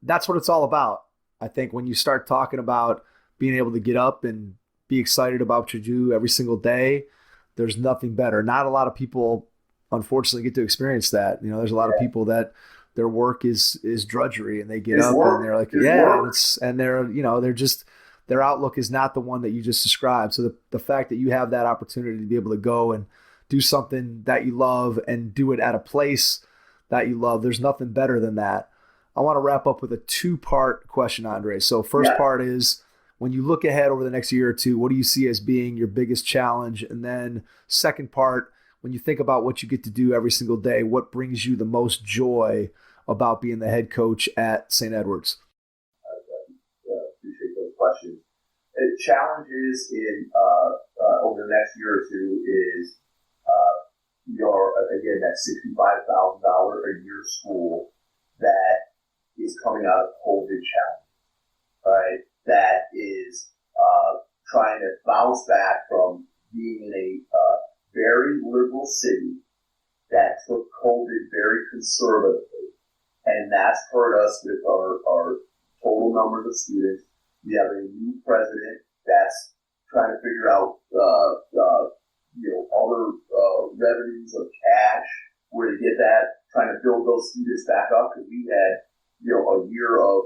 Speaker 3: That's what it's all about. I think when you start talking about being able to get up and be excited about what you do every single day, there's nothing better. Not a lot of people, unfortunately, get to experience that. There's a lot of people that their work is drudgery, and they get up and they're like, their outlook is not the one that you just described. So the fact that you have that opportunity to be able to go and do something that you love and do it at a place that you love, there's nothing better than that. I want to wrap up with a 2-part question, Andre. So first part is, when you look ahead over the next year or two, what do you see as being your biggest challenge? And then second part, when you think about what you get to do every single day, what brings you the most joy about being the head coach at St. Edward's?
Speaker 2: Appreciate those questions. The challenges in over the next year or two is we are, again, that $65,000 a year school that is coming out of COVID challenge, right? That is trying to bounce back from being in a very liberal city that took COVID very conservatively, and that's hurt us with our total numbers of students. We have a new president that's trying to figure out other revenues of cash, where to get that, trying to build those students back up, because we had a year of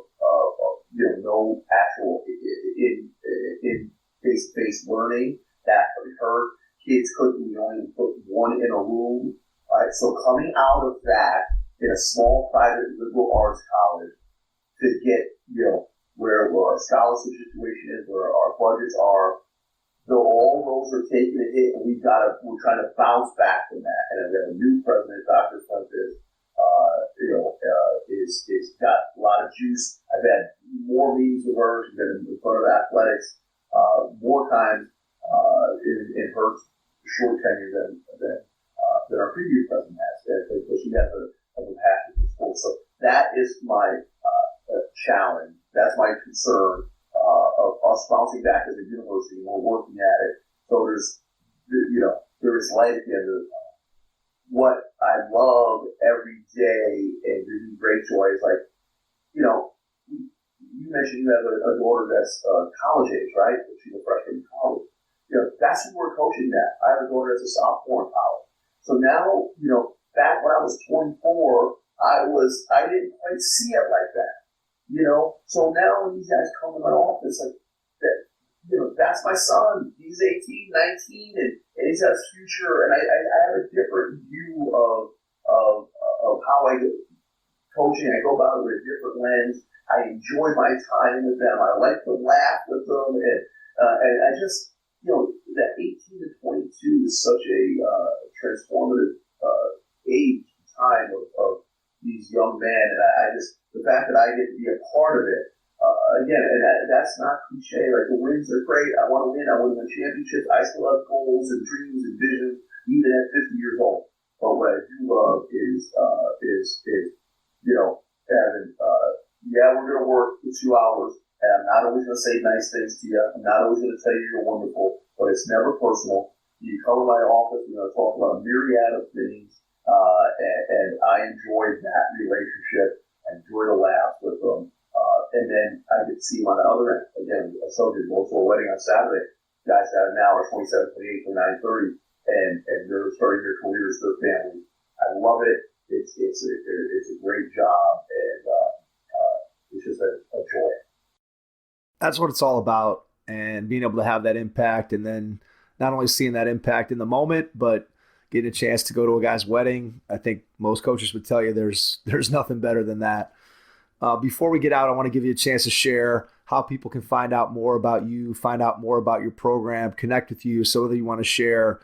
Speaker 2: no actual in face-to-face learning that hurt. Kids we only put one in a room. Right? So coming out of that in a small private liberal arts college to get, where our scholarship situation is, where our budgets are, though all those are taking a hit, and we're trying to bounce back from that. And we have a new president, Dr. Fuentes, is got a lot of juice. I've had more meetings with her. She's been in front of athletics more times in her short tenure than our previous president has. But she has a passion for sports. So that is my challenge. That's my concern of us bouncing back as a university. We're working at it. So there is light at the end of the tunnel. What I love every day and gives me great joy is, like, you mentioned you have a daughter that's college age, right? She's a freshman in college. That's who we're coaching now. I have a daughter that's a sophomore in college. So now, back when I was 24, I didn't quite see it like that. So now when these guys come in my office, like that, that's my son. He's 18, 19, and he's got his future. And I have a different view of how I do coaching. I go about it with a different lens. I enjoy my time with them. I like to laugh with them, and I just, that 18 to 22 is such a transformative age, time of these young men, and I just, the fact that I get to be a part of it, again, and that's not cliche. Like, the wins are great. I want to win. I want to win championships. I still have goals and dreams and visions, even at 50 years old. But what I do love is having, we're going to work for 2 hours, and I'm not always going to say nice things to you. I'm not always going to tell you you're wonderful, but it's never personal. You come to my office, we're going to talk about a myriad of things, and I enjoy that relationship. I enjoy the laughs with them. And then I get to see them on the other end. Again, I told you, go to a wedding on Saturday. Guys that are now are 27, 28, 29, 30, and they're starting their careers, their families. I love it. It's a great job, and it's just a joy.
Speaker 3: That's what it's all about, and being able to have that impact, and then not only seeing that impact in the moment, but getting a chance to go to a guy's wedding. I think most coaches would tell you there's nothing better than that. Before we get out, I want to give you a chance to share how people can find out more about you, find out more about your program, connect with you, so whether you want to share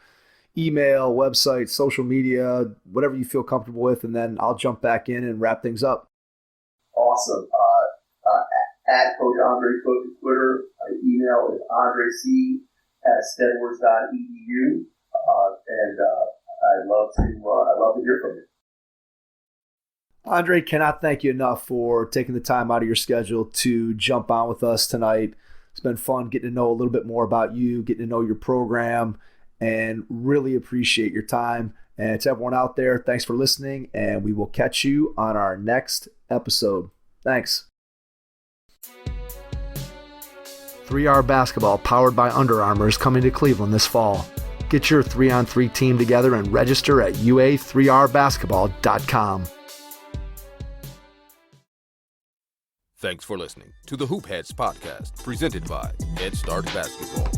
Speaker 3: email, website, social media, whatever you feel comfortable with, and then I'll jump back in and wrap things up.
Speaker 2: Awesome. At Coach Andre Cook at Twitter. My email is andrec@steadwards.edu, and I'd love to hear from you.
Speaker 3: Andre, cannot thank you enough for taking the time out of your schedule to jump on with us tonight. It's been fun getting to know a little bit more about you, getting to know your program, and really appreciate your time. And to everyone out there, thanks for listening, and we will catch you on our next episode. Thanks. 3R Basketball, powered by Under Armour, is coming to Cleveland this fall. Get your 3-on-3 team together and register at ua3rbasketball.com.
Speaker 1: Thanks for listening to the Hoop Heads podcast, presented by Head Start Basketball.